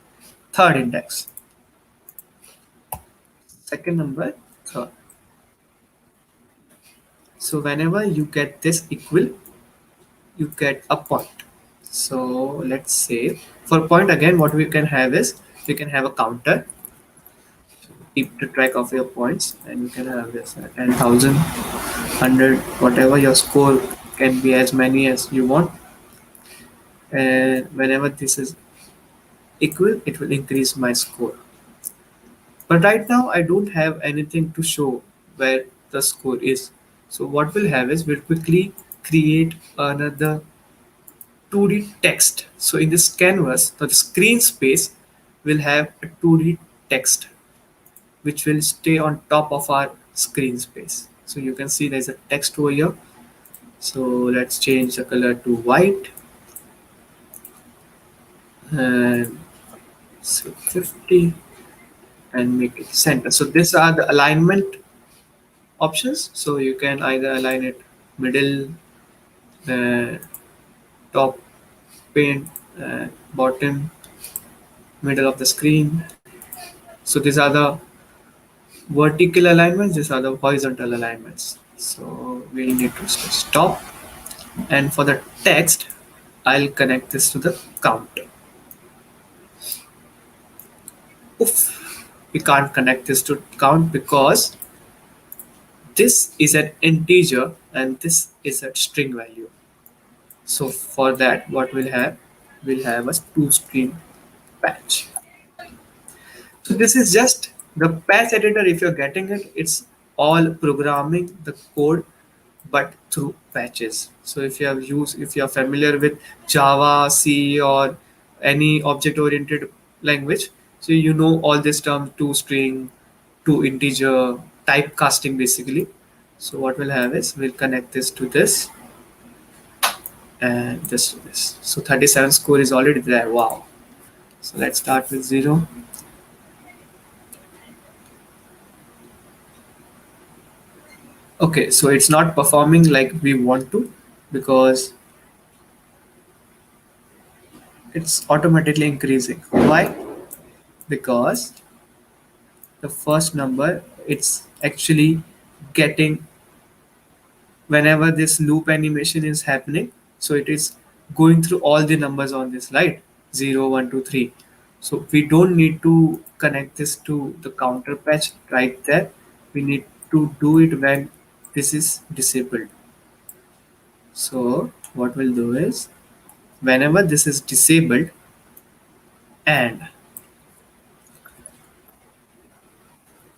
S1: Third index. Second number, third. So whenever you get this equal, you get a point. So let's say for point again, what we can have is, we can have a counter, keep the track of your points, and you can have this 10,000, 100, whatever your score can be, as many as you want. And whenever this is equal, it will increase my score. But right now I don't have anything to show where the score is. So what we'll have is, we'll quickly create another 2D text. So in this canvas, the screen space will have a 2D text which will stay on top of our screen space. So you can see there's a text over here. So let's change the color to white and so 50 and make it center. So these are the alignment options. So you can either align it middle, top, paint, bottom, middle of the screen. So these are the vertical alignments, these are the horizontal alignments. So we need to stop, and for the text I'll connect this to the count. Oof, we can't connect this to count because this is an integer and this is a string value. So for that, what we'll have a two string patch. So this is just the patch editor. If you're getting it, it's all programming the code but through patches. So if you're familiar with Java, C, or any object oriented language, so you know all this term, to string, to integer, typecasting basically. So what we'll have is, we'll connect this to this and this to this. So 37 score is already there. Wow. So let's start with 0. Okay, so it's not performing like we want to, because it's automatically increasing. Why? Because the first number, it's actually getting, whenever this loop animation is happening, so it is going through all the numbers on this, right? 0, 1, 2, 3. So we don't need to connect this to the counter patch right there. We need to do it when this is disabled. So what we'll do is, whenever this is disabled, and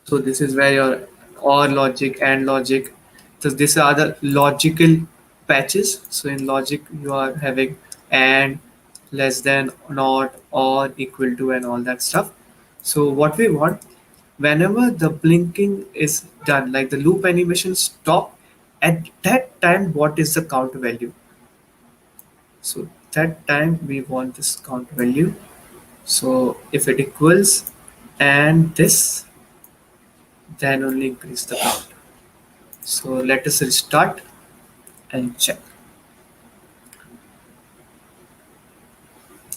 S1: so this is where your or logic and logic. So these are the logical patches. So in logic, you are having and, less than, not, or, equal to, and all that stuff. So what we want, whenever the blinking is done, like the loop animation stop, at that time, what is the count value? So that time we want this count value. So if it equals and this, then only increase the count. So let us restart and check.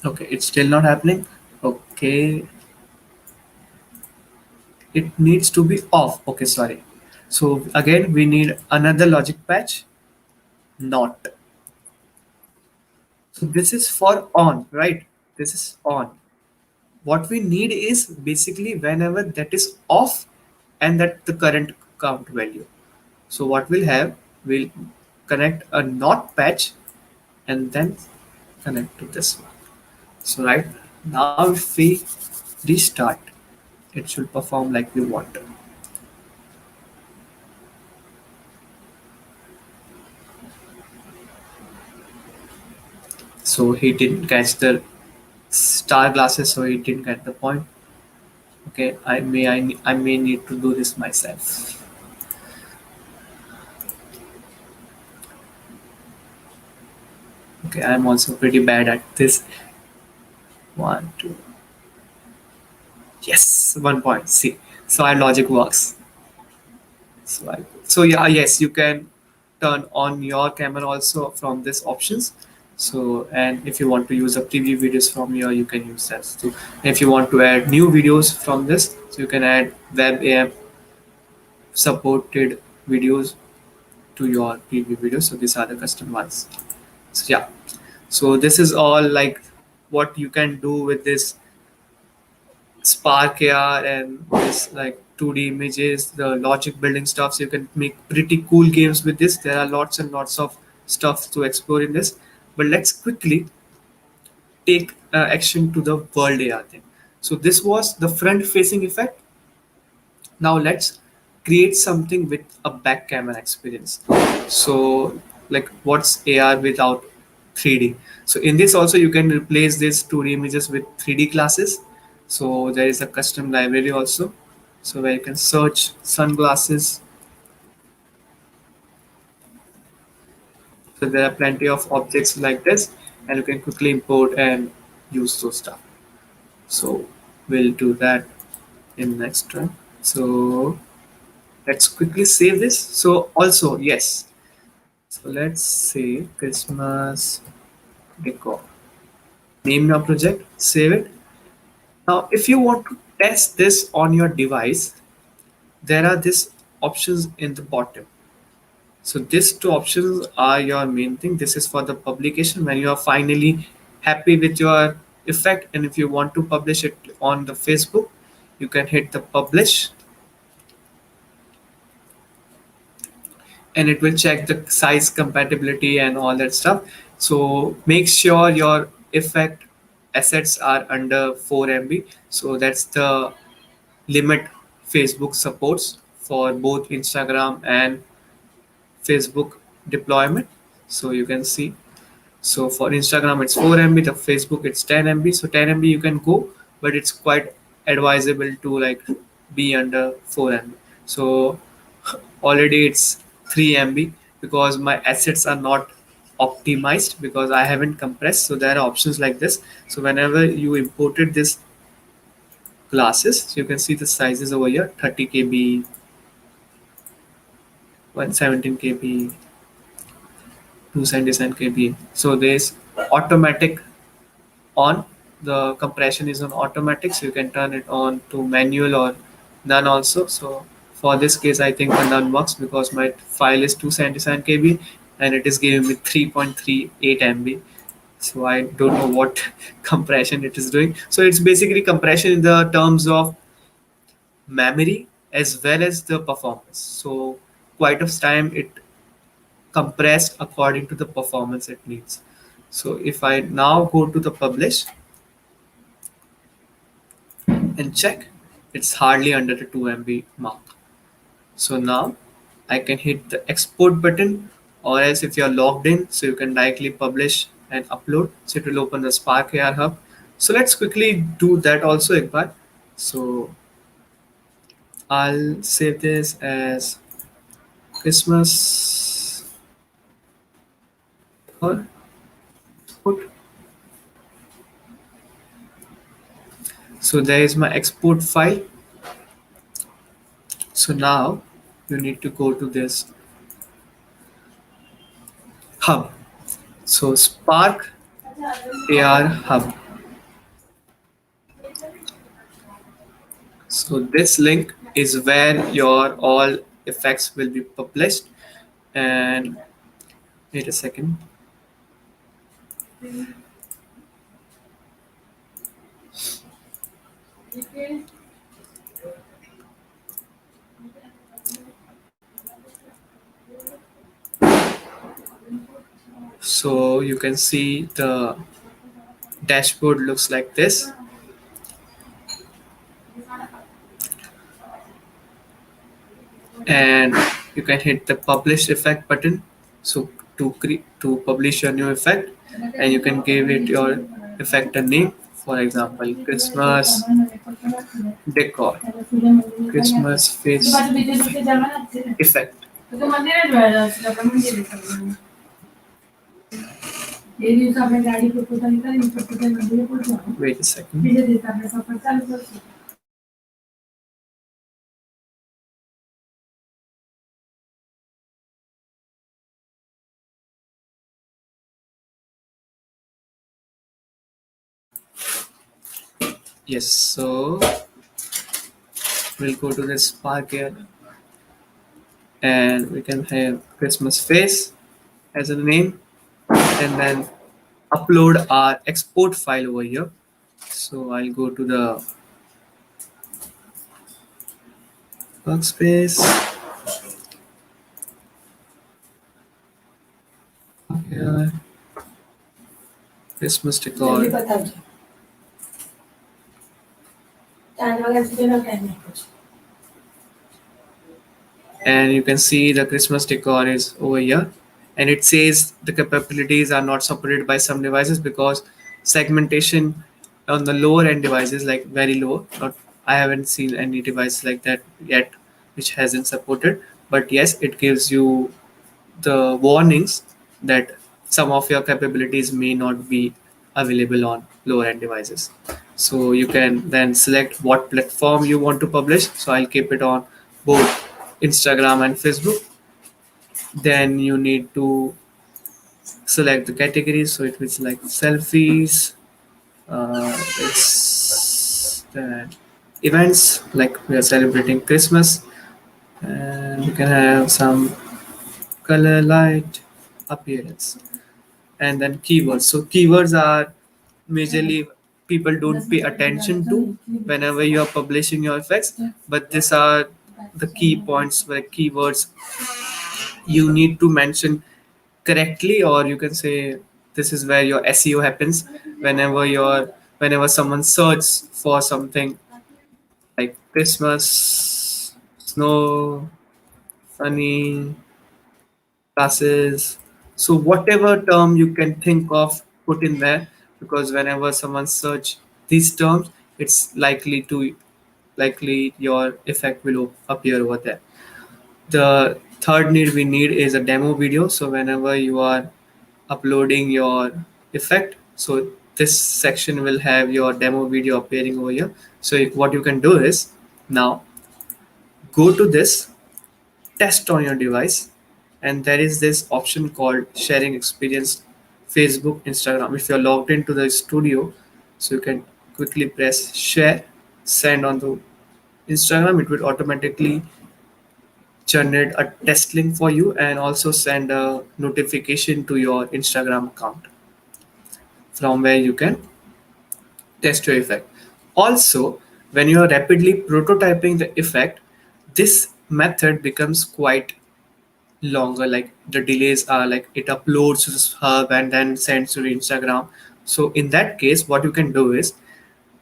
S1: Okay, it's still not happening. Okay, it needs to be off. Okay, sorry. So again, we need another logic patch, not. So this is for on, right? This is on. What we need is basically whenever that is off and that the current count value. So what we'll have, we'll connect a not patch and then connect to this one. So right now, if we restart, it should perform like we want. So he didn't catch the star glasses, so he didn't get the point. Okay, I may need to do this myself. Okay, I'm also pretty bad at this. One, two, yes, 1 point. See, so our logic works. So yeah, yes, you can turn on your camera also from this options. So and if you want to use the preview videos from here, you can use that too. If you want to add new videos from this, so you can add web AM supported videos to your preview videos. So these are the custom ones. So yeah, so this is all like what you can do with this SparkAR and this like 2D images, the logic building stuff. So you can make pretty cool games with this. There are lots and lots of stuff to explore in this. But let's quickly take action to the world AR thing. So this was the front facing effect. Now let's create something with a back camera experience. So like what's AR without 3D? So in this also you can replace these 2D images with 3D classes. So there is a custom library also. So where you can search sunglasses. So there are plenty of objects like this and you can quickly import and use those stuff. So we'll do that in next one. So let's quickly save this. So also yes, so let's say Christmas decor. Name your project, save it. Now, if you want to test this on your device, there are these options in the bottom. So these two options are your main thing. This is for the publication when you are finally happy with your effect, and if you want to publish it on the Facebook, you can hit the publish and it will check the size compatibility and all that stuff. So make sure your effect assets are under 4 MB. So that's the limit Facebook supports for both Instagram and Facebook deployment. So you can see. So for Instagram it's 4 MB, the Facebook it's 10 MB. So 10 MB you can go, but it's quite advisable to like be under 4 MB. So already it's 3 MB because my assets are not optimized because I haven't compressed. So there are options like this. So whenever you imported this classes, so you can see the sizes over here: 30 KB, 117 KB, 277 KB. So there's automatic on. The compression is on automatic, so you can turn it on to manual or none also. So for this case, I think the none works because my file is 277 KB and it is giving me 3.38 MB. So I don't know what compression it is doing. So it's basically compression in the terms of memory as well as the performance. So quite of time it compressed according to the performance it needs. So if I now go to the publish and check, it's hardly under the 2 MB mark. So now I can hit the export button, or else if you're logged in, so you can directly publish and upload. So it will open the SparkAR hub. So let's quickly do that also ekbar. So I'll save this as Christmas or export. So there is my export file. So now you need to go to this hub. So Spark AR hub. So this link is where your all effects will be published. And wait a second. So you can see the dashboard looks like this. And you can hit the publish effect button. So to publish your new effect, and you can give it your effect a name. For example, Christmas decor, Christmas face effect. Wait a second. Yes, so we'll go to the SparkAR and we can have Christmas face as a name, and then upload our export file over here. So I'll go to the workspace, here, Christmas decor, and you can see the Christmas decor is over here, and it says the capabilities are not supported by some devices because segmentation on the lower end devices, like very low, not, I haven't seen any device like that yet which hasn't supported, but yes, it gives you the warnings that some of your capabilities may not be available on lower end devices. So you can then select what platform you want to publish. So I'll keep it on both Instagram and Facebook. Then you need to select the categories. So it will select selfies. It's events, like we are celebrating Christmas, and you can have some color, light, appearance, and then keywords. So keywords are majorly people don't pay attention to whenever you are publishing your effects, but these are the key points where keywords you need to mention correctly, or you can say this is where your SEO happens. Whenever someone searches for something like Christmas, snow, sunny, classes. So whatever term you can think of, put in there, because whenever someone search these terms, it's likely your effect will appear over there. The third need we need is a demo video. So whenever you are uploading your effect, so this section will have your demo video appearing over here. So what you can do is now go to this test on your device, and there is this option called sharing experience, Facebook, Instagram. If you're logged into the studio, so you can quickly press share, send on to Instagram. It will automatically generate a test link for you and also send a notification to your Instagram account from where you can test your effect. Also, when you are rapidly prototyping the effect, this method becomes quite longer. Like the delays are like it uploads to this hub and then sends to Instagram. So in that case, what you can do is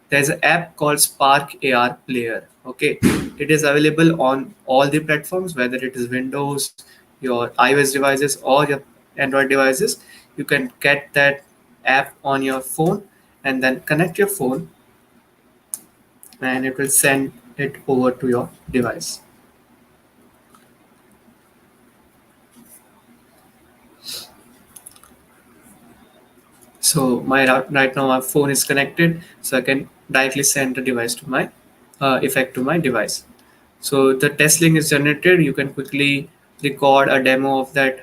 S1: there's an app called SparkAR Player. Okay, it is available on all the platforms, whether it is Windows, your iOS devices, or your Android devices. You can get that app on your phone and then connect your phone, and it will send it over to your device. So right now my phone is connected, so I can directly send the device to my effect to my device. So the test link is generated. You can quickly record a demo of that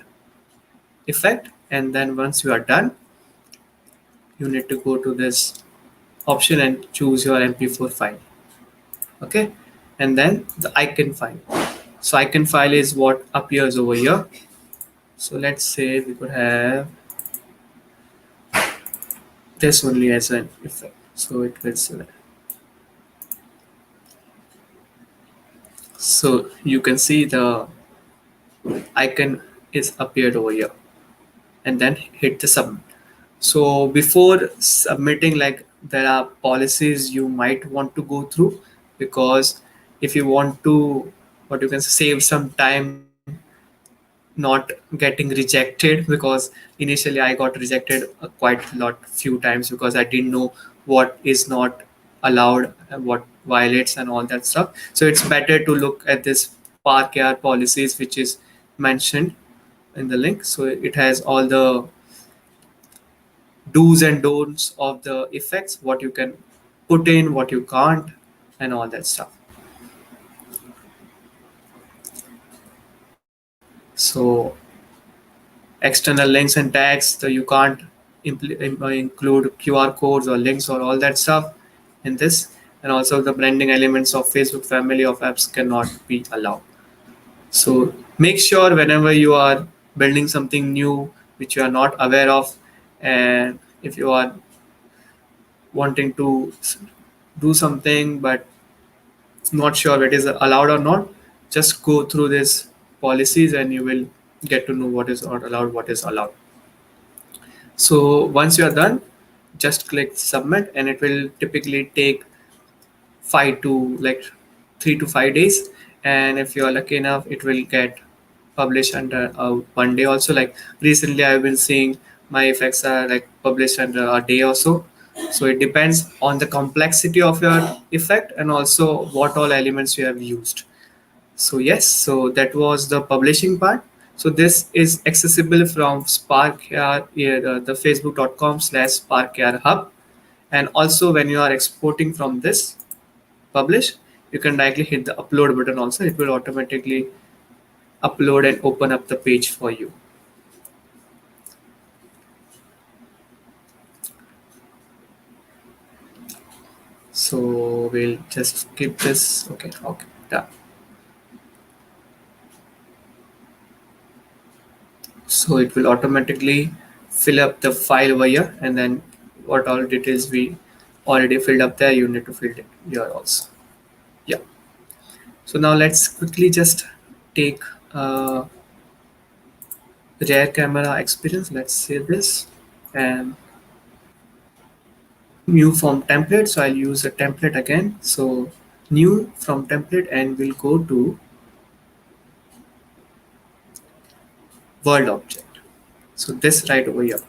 S1: effect, and then once you are done, you need to go to this option and choose your MP4 file. Okay, and then the icon file. So icon file is what appears over here. So let's say we could have this only as an effect. So it will select. So you can see the icon is appeared over here, and then hit the submit. So before submitting, like there are policies you might want to go through, because if you want to, what you can say, save some time, not not getting rejected, because initially I got rejected quite a lot, few times, because I didn't know what is not allowed and what violates and all that stuff. So it's better to look at this SparkAR policies, which is mentioned in the link. So it has all the do's and don'ts of the effects, what you can put in, what you can't, and all that stuff. So external links and tags, so you can't include QR codes or links or all that stuff in this. And also the branding elements of Facebook family of apps cannot be allowed. So make sure whenever you are building something new which you are not aware of, and if you are wanting to do something but not sure it is allowed or not, just go through these policies and you will get to know what is not allowed, what is allowed. So once you are done, just click submit, and it will typically take 3 to 5 days. And if you are lucky enough, it will get published under 1 day also. Like recently, I've been seeing my effects are like published under a day or so. So it depends on the complexity of your effect and also what all elements you have used. So yes, so that was the publishing part. So this is accessible from SparkAR, the facebook.com/SparkAR hub. And also when you are exporting from this publish, you can directly hit the upload button also. It will automatically upload and open up the page for you. So we'll just skip this. Okay, done. So it will automatically fill up the file over here, and then what all details we already filled up there, you need to fill it here also. Yeah. So now let's quickly just take a rare camera experience. Let's save this and new from template. So I'll use a template again. So new from template, and we'll go to world object. So this right over here.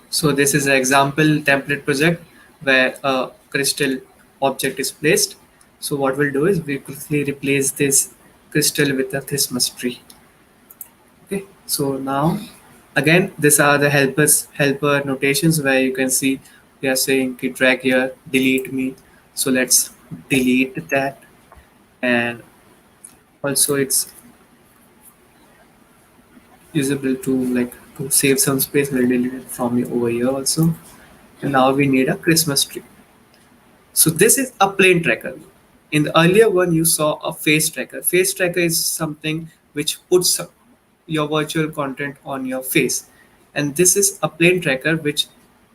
S1: So this is an example template project where a crystal object is placed. So what we'll do is we quickly replace this crystal with a Christmas tree. Okay. So now again, these are the helper notations where you can see we are saying "Okay, drag here, delete me." So let's delete that. And also it's usable to like to save some space. We'll delete it from over here also. And now we need a Christmas tree. So this is a plain tracker. In the earlier one, you saw a face tracker. Face tracker is something which puts your virtual content on your face. And this is a plain tracker which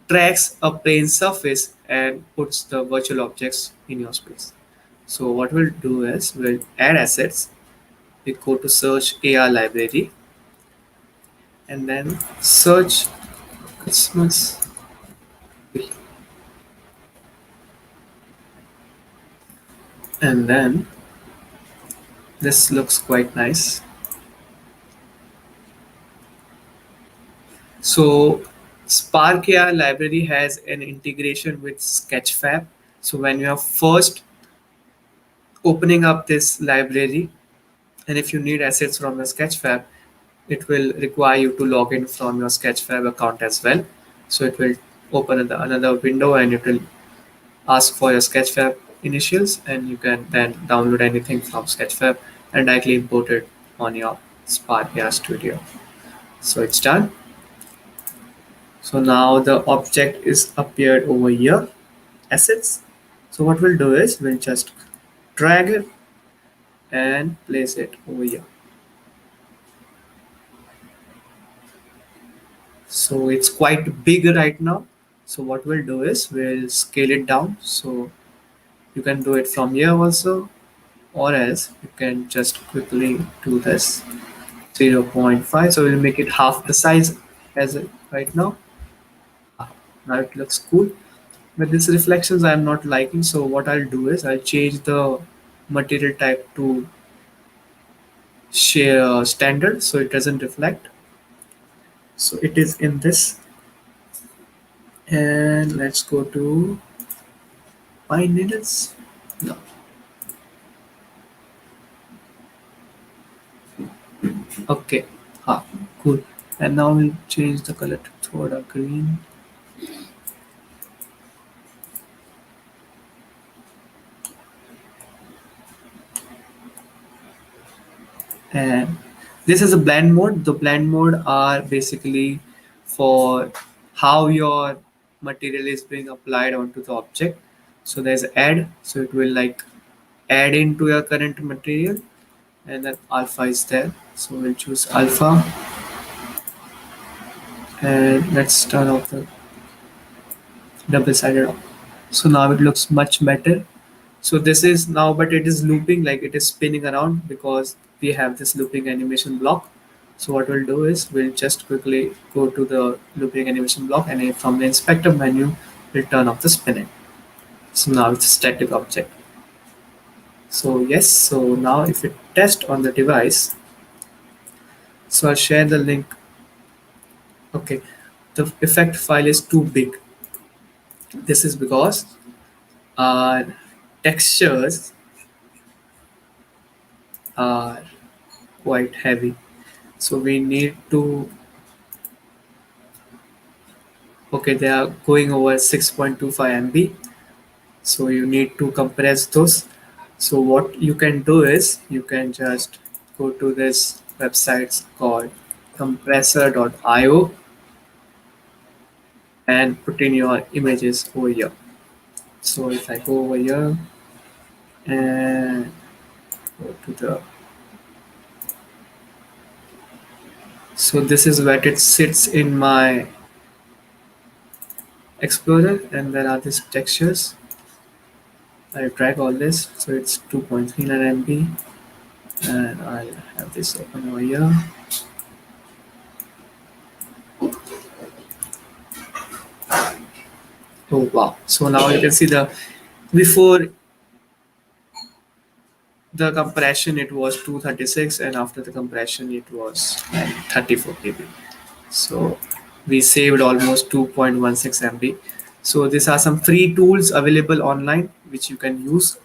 S1: tracks a plain surface and puts the virtual objects in your space. So what we'll do is we'll add assets. We go to search AR library and then search Christmas tree. And then this looks quite nice. So SparkAR library has an integration with Sketchfab. So when you are first opening up this library, and if you need assets from the Sketchfab, it will require you to log in from your Sketchfab account as well. So it will open another window and it will ask for your Sketchfab initials, and you can then download anything from Sketchfab and directly import it on your SparkAR Studio. So it's done. So now the object is appeared over here, assets. So what we'll do is we'll just drag it and place it over here. So it's quite big right now. So what we'll do is we'll scale it down. So you can do it from here also. or else you can just quickly do this 0.5, so we'll make it half the size as it right now. Now it looks cool, but these reflections I'm not liking, so what I'll do is I'll change the material type to share standard so it doesn't reflect. So it is in this, and let's go to pine needles. No, okay, cool. And now we'll change the color to Thoda green. And this is a blend mode. The blend mode are basically for how your material is being applied onto the object. So there's add, so it will like add into your current material, and then alpha is there. So we'll choose alpha, and let's turn off the double-sided. So now it looks much better. So this is now, but it is looping, like it is spinning around because we have this looping animation block. So what we'll do is we'll just quickly go to the looping animation block, and from the inspector menu, we'll turn off the spinning. So now it's a static object. So yes, so now if it test on the device, so I'll share the link. Okay, the effect file is too big. This is because our textures are quite heavy. So we need to, okay, they are going over 6.25 MB. So you need to compress those. So what you can do is you can just go to this website called compressor.io and put in your images over here. So if I go over here and go to the, so this is where it sits in my explorer, and there are these textures. I drag all this, so it's 2.39 MB, and I'll have this open over here. Oh wow! So now you can see the before the compression it was 236, and after the compression it was like 34 KB. So we saved almost 2.16 MB. So these are some free tools available online which you can use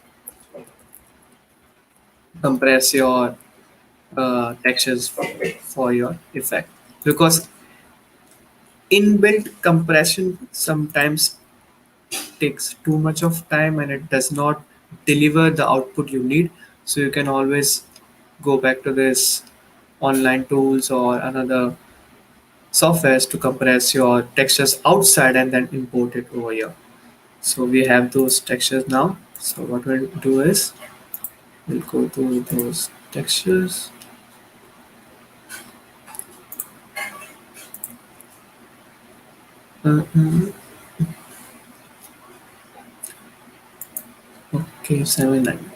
S1: compress your textures for your effect, because inbuilt compression sometimes takes too much of time and it does not deliver the output you need. So you can always go back to this online tools or another softwares to compress your textures outside and then import it over here. So we have those textures now. So what we'll do is we'll go to those textures. Uh, okay, 79.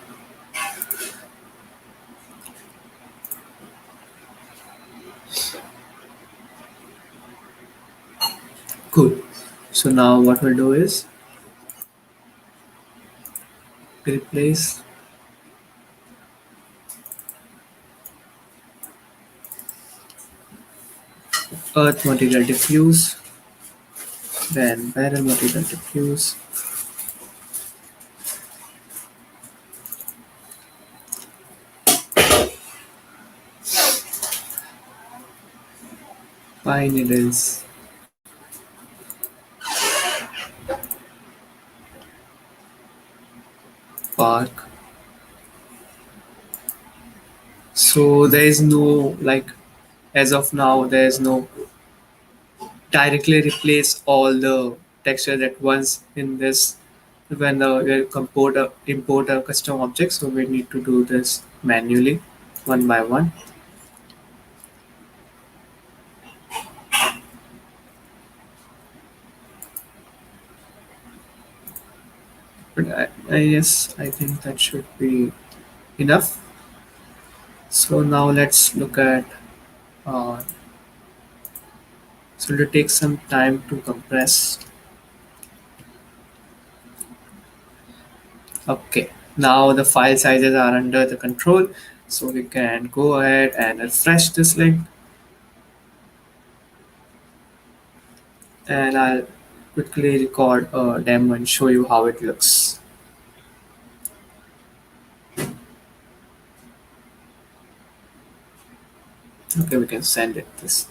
S1: Cool. So now what we'll do is replace earth material diffuse, then barrel material diffuse, pine needles, bark. So there is no like, as of now there is no directly replace all the textures at once in this when we import a custom object. So we need to do this manually one by one. But yes, I think that should be enough. So now let's look at. Uh, so it will take some time to compress. Okay, now the file sizes are under the control, so we can go ahead and refresh this link, and I'll quickly record a demo and show you how it looks. Okay, we can send it this.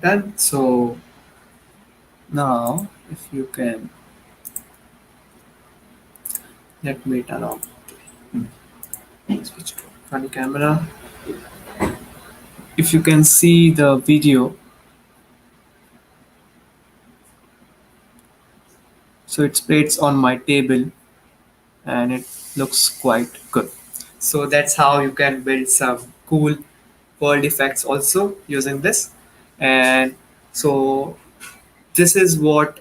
S1: Done. So now, if you can let me turn off, switch to front camera. If you can see the video, so it spreads on my table and it looks quite good. So that's how you can build some cool world effects also using this. And so this is what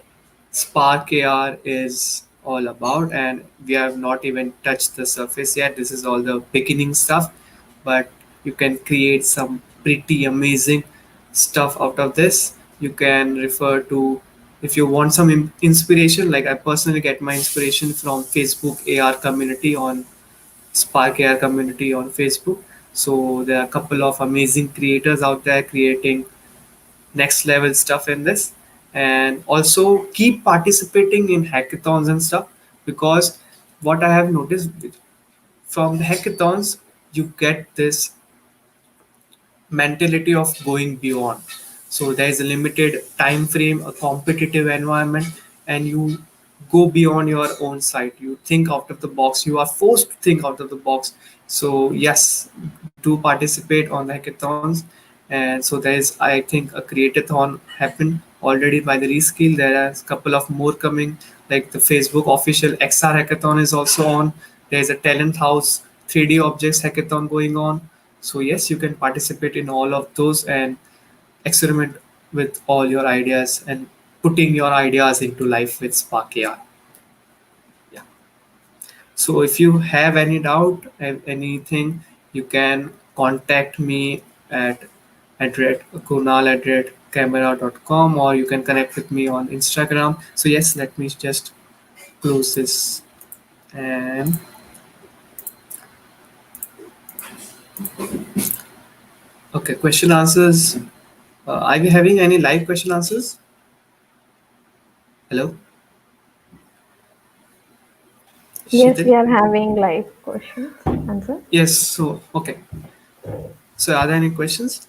S1: SparkAR is all about, and we have not even touched the surface yet. This is all the beginning stuff, but you can create some pretty amazing stuff out of this. You can refer to, if you want some inspiration, like I personally get my inspiration from Facebook AR community on SparkAR community on Facebook. So there are a couple of amazing creators out there creating next level stuff in this, and also keep participating in hackathons and stuff, because what I have noticed from the hackathons, you get this mentality of going beyond. So there is a limited time frame, a competitive environment, and you go beyond your own site. You think out of the box. You are forced to think out of the box. So yes, do participate on hackathons. And so there is, I think, a Create-A-thon happened already by the Reskilll. There are a couple of more coming, like the Facebook official XR hackathon is also on. There is a talent house 3D objects hackathon going on. So yes, you can participate in all of those and experiment with all your ideas and putting your ideas into life with SparkAR. Yeah. So if you have any doubt, anything, you can contact me at kunal@camera.com, or you can connect with me on Instagram. So yes, let me just close this. And okay, question answers. Are we having any live question answers? Hello,
S2: Yes,
S1: Sheetal?
S2: we are having live questions. Answer.
S1: Yes. So okay. So are there any questions?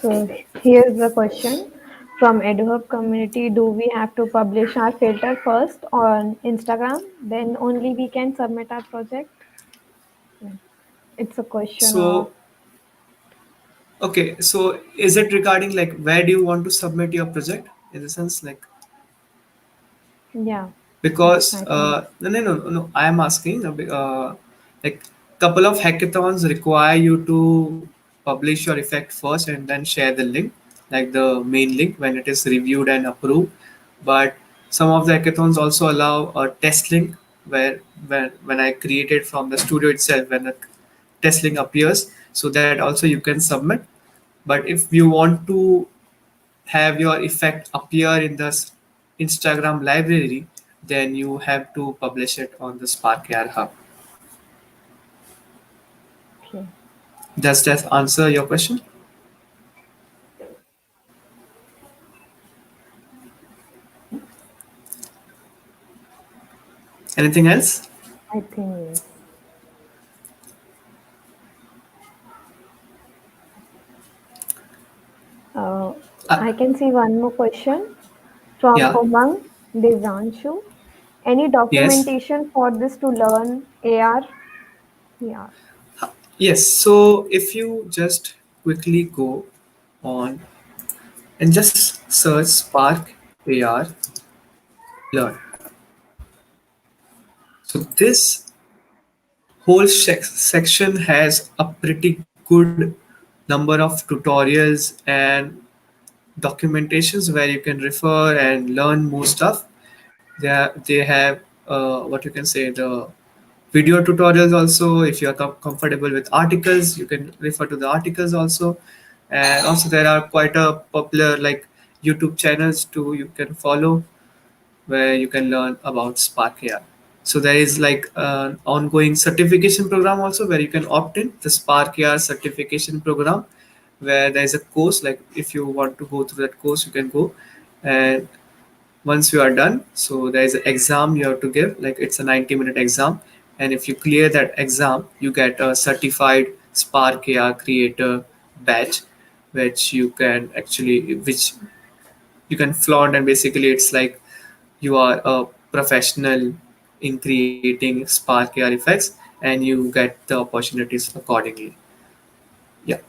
S2: So here's the question from EduHub community. Do we have to publish our filter first on Instagram? Then only we can submit our project? It's a question of,
S1: So okay. So is it regarding like where do you want to submit your project? In the sense like,
S2: yeah,
S1: because
S2: I think.
S1: no, I am asking like couple of hackathons require you to publish your effect first and then share the link, like the main link when it is reviewed and approved. But some of the hackathons also allow a test link where when I create it from the studio itself, when the test link appears, so that also you can submit. But if you want to have your effect appear in the Instagram library, then you have to publish it on the SparkAR hub.
S2: Okay.
S1: Does that answer your question? Anything else?
S2: I think yes. Uh,
S1: Uh,
S2: I can see one more question from
S1: yeah.
S2: Umang Devanshu. Any
S1: Yes.
S2: documentation for this to learn AR? Yeah.
S1: Yes. So if you just quickly go on and just search Spark AR Learn. So this whole section has a pretty good number of tutorials and documentations where you can refer and learn more stuff. They have what you can say, the video tutorials also. If you are comfortable with articles, you can refer to the articles also. And also there are quite a popular like YouTube channels too you can follow, where you can learn about SparkAR. So there is like an ongoing certification program also where you can opt in the SparkAR certification program, where there is a course. Like if you want to go through that course, you can go. And once you are done, so there is an exam you have to give. Like it's a 90-minute exam, and if you clear that exam, you get a certified SparkAR creator badge, which you can actually which you can flaunt. And basically it's like you are a professional in creating Spark AR effects, and you get the opportunities accordingly. Yeah.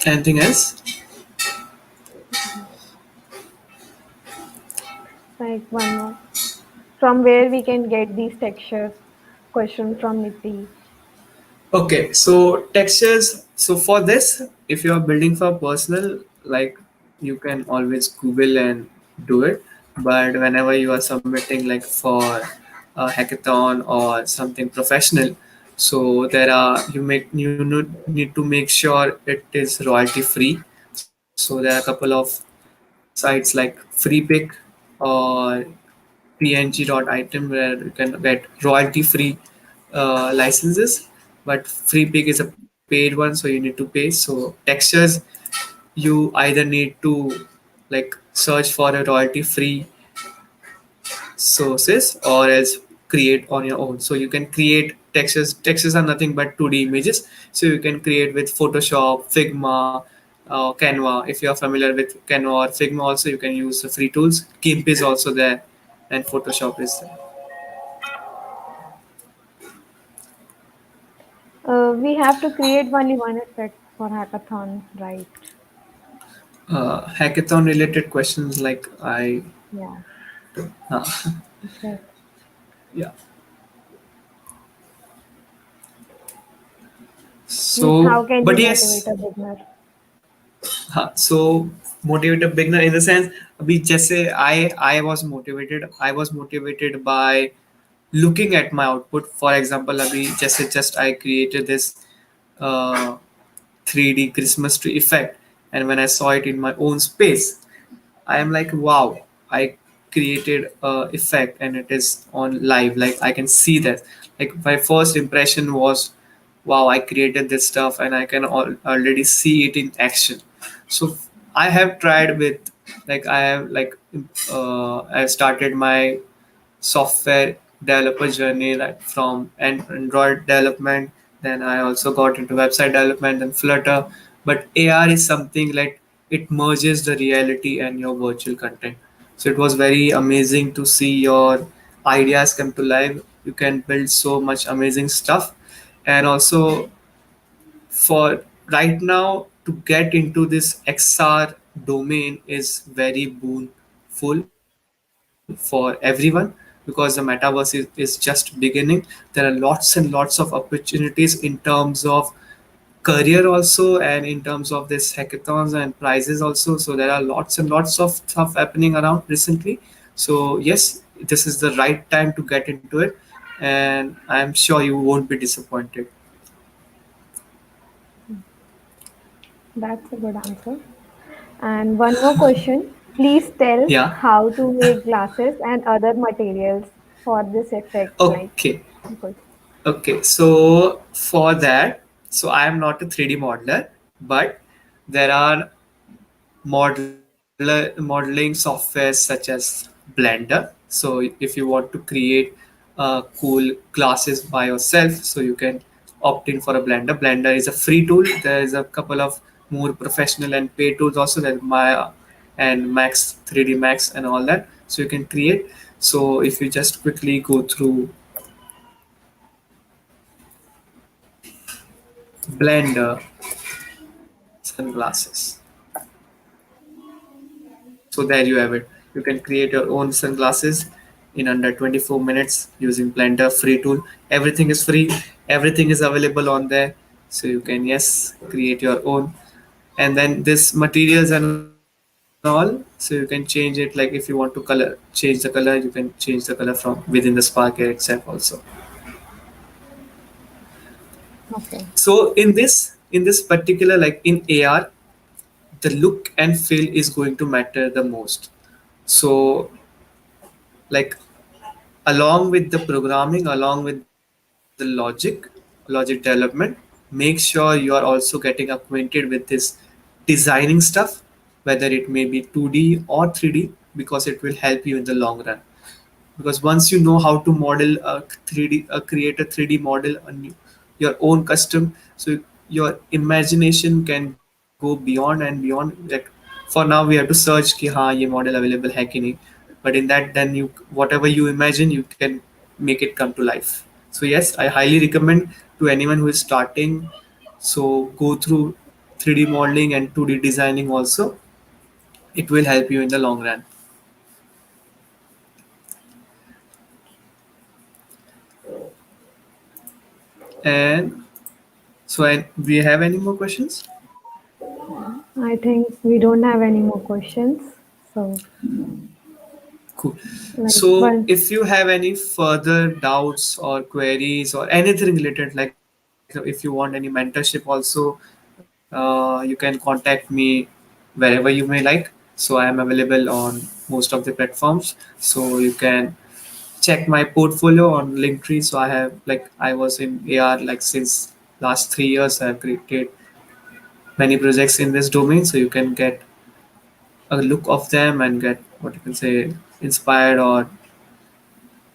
S1: Anything else?
S2: Like one more. From where we can get these textures? Question from Nitish.
S1: Okay, so textures. So for this, if you are building for personal, like you can always Google and do it. But whenever you are submitting like for a hackathon or something professional, so there are need to make sure it is royalty free. So there are a couple of sites like FreePic or png.item where you can get royalty free licenses. But FreePic is a paid one, so you need to pay. So textures, you either need to like search for a royalty free sources or else create on your own. So you can create textures are nothing but 2D images, so you can create with Photoshop, Figma, Canva. If you are familiar with Canva or Figma, also you can use the free tools. GIMP is also there, and Photoshop is there.
S2: We have to create only one effect for hackathon, right?
S1: Hackathon related questions like I
S2: Yeah.
S1: uh,
S2: Right.
S1: yeah.
S2: Means
S1: So
S2: how can we
S1: but
S2: motivate
S1: yes,
S2: a beginner?
S1: हाँ, so motivate a beginner in the sense, अभी जैसे I was motivated by looking at my output. For example, अभी जैसे just I created this uh, 3D Christmas tree effect, and when I saw it in my own space, I am like, wow, I created a effect and it is on live. Like I can see that. Like my first impression was, wow, I created this stuff and I can already see it in action. So I have tried with, like I have like I started my software developer journey, like from Android development. Then I also got into website development and Flutter. But AR is something like it merges the reality and your virtual content. So it was very amazing to see your ideas come to life. You can build so much amazing stuff. And also for right now to get into this XR domain is very boonful for everyone, because the metaverse is just beginning. There are lots and lots of opportunities in terms of career also, and in terms of this hackathons and prizes also. So there are lots and lots of stuff happening around recently. So yes, this is the right time to get into it, and I'm sure you won't be disappointed.
S2: That's a good answer. And one more question. Please tell
S1: Yeah.
S2: how to make glasses and other materials for this effect. Like,
S1: Okay.
S2: good.
S1: Okay, so for that, so I am not a 3D modeler, but there are modeling software such as Blender. So if you want to create cool glasses by yourself, so you can opt in for a Blender. Blender is a free tool. There is a couple of more professional and paid tools also, like Maya and Max 3D Max and all that. So you can create. So if you just quickly go through Blender sunglasses. So there you have it. You can create your own sunglasses in under 24 minutes using Blender free tool. Everything is free. Everything is available on there. So you can, yes, create your own. And then this materials and all, so you can change it. Like if you want to color, change the color, you can change the color from within the SparkAir itself also.
S2: Okay.
S1: So in this particular, like in AR, the look and feel is going to matter the most. So like along with the programming, along with the logic development, make sure you are also getting acquainted with this designing stuff, whether it may be 2D or 3D, because it will help you in the long run. Because once you know how to model a 3D, create a 3D model on your own custom, so your imagination can go beyond and beyond. Like for now we have to search कि हाँ ये model available है कि नहीं, but in that then you whatever you imagine you can make it come to life. So yes, I highly recommend to anyone who is starting, so go through 3D modeling and 2D designing also. It will help you in the long run. And so we have any more questions?
S2: I think we don't have any more questions. So,
S1: Cool.
S2: like,
S1: So,
S2: once,
S1: if you have any further doubts or queries or anything related, like if you want any mentorship also, you can contact me wherever you may like. So, I am available on most of the platforms. So, you can check my portfolio on Linktree. So, I was in AR like since last 3 years. I have created many projects in this domain. So, you can get a look of them and get what you can say inspired or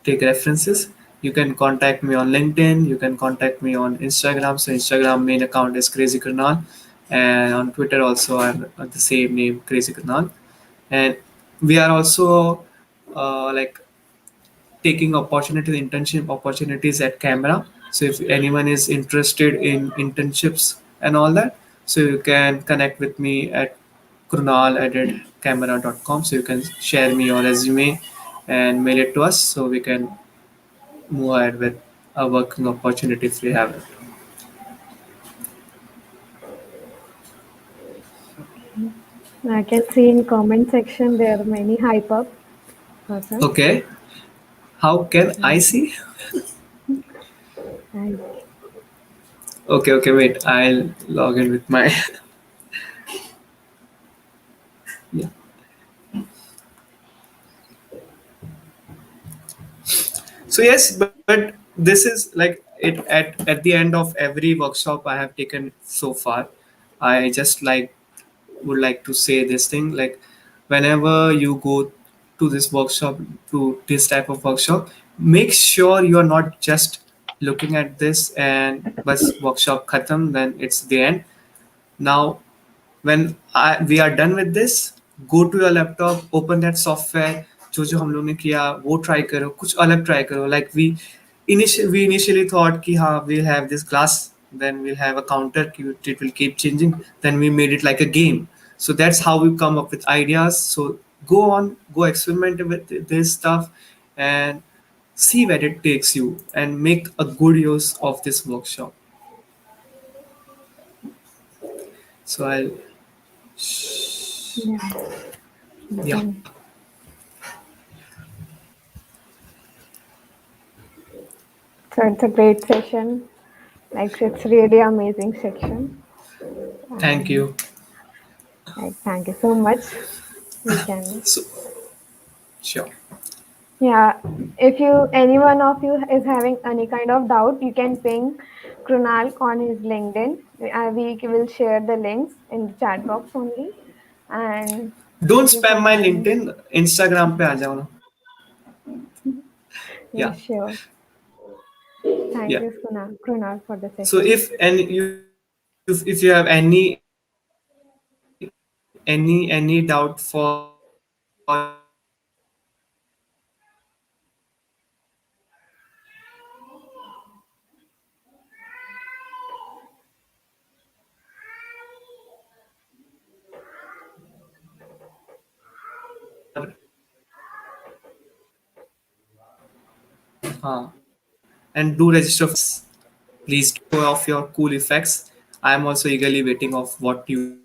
S1: take references. You can contact me on LinkedIn. You can contact me on Instagram. So Instagram main account is Crazy Karnal, and on Twitter also I'm the same name, Crazy Karnal. And we are also like taking opportunity internship opportunities at camera. So if anyone is interested in internships and all that, so you can connect with me at krunal@camera.com. So you can share me your resume and mail it to us so we can move ahead with a working opportunity if we have it.
S2: I can see in comment section there are many hype up persons.
S1: Okay, how can I see?
S2: I,
S1: Okay, wait, I'll log in with my yeah. So yes, but this is like it at the end of every workshop I have taken so far. I just would like to say this thing, like whenever you go to this workshop, to this type of workshop, make sure you are not just looking at this and bus workshop khatam, then it's the end. Now when we are done with this, go to your laptop, open that software, जो जो हम लोग ने किया वो try करो, कुछ अलग try करो. Like we initially thought कि हाँ we'll have this class, then we'll have a counter, it will keep changing. Then we made it like a game. So that's how we come up with ideas. So go experiment with this stuff and see where it takes you and make a good use of this workshop. So I'll
S2: yeah, you
S1: yeah.
S2: can. So it's a great session. Like, it's really amazing section.
S1: Thank
S2: And
S1: you.
S2: like, thank you so much. We can.
S1: So sure.
S2: Yeah, if you any one of you is having any kind of doubt, you can ping Krunal on his LinkedIn. We will share the links in the chat box only. And
S1: Don't
S2: thank you
S1: spam
S2: for
S1: my
S2: having.
S1: LinkedIn. Instagram पे आ जाओ ना.
S2: Yeah,
S1: Yeah,
S2: sure. Thank
S1: yeah.
S2: you, Krunal, for the
S1: So
S2: session.
S1: if and if you have any doubt for anything related to AR, so you can contact me on LinkedIn. So I will help you out with whatever you may like. and do register for please do of your cool effects. I am also eagerly waiting of what you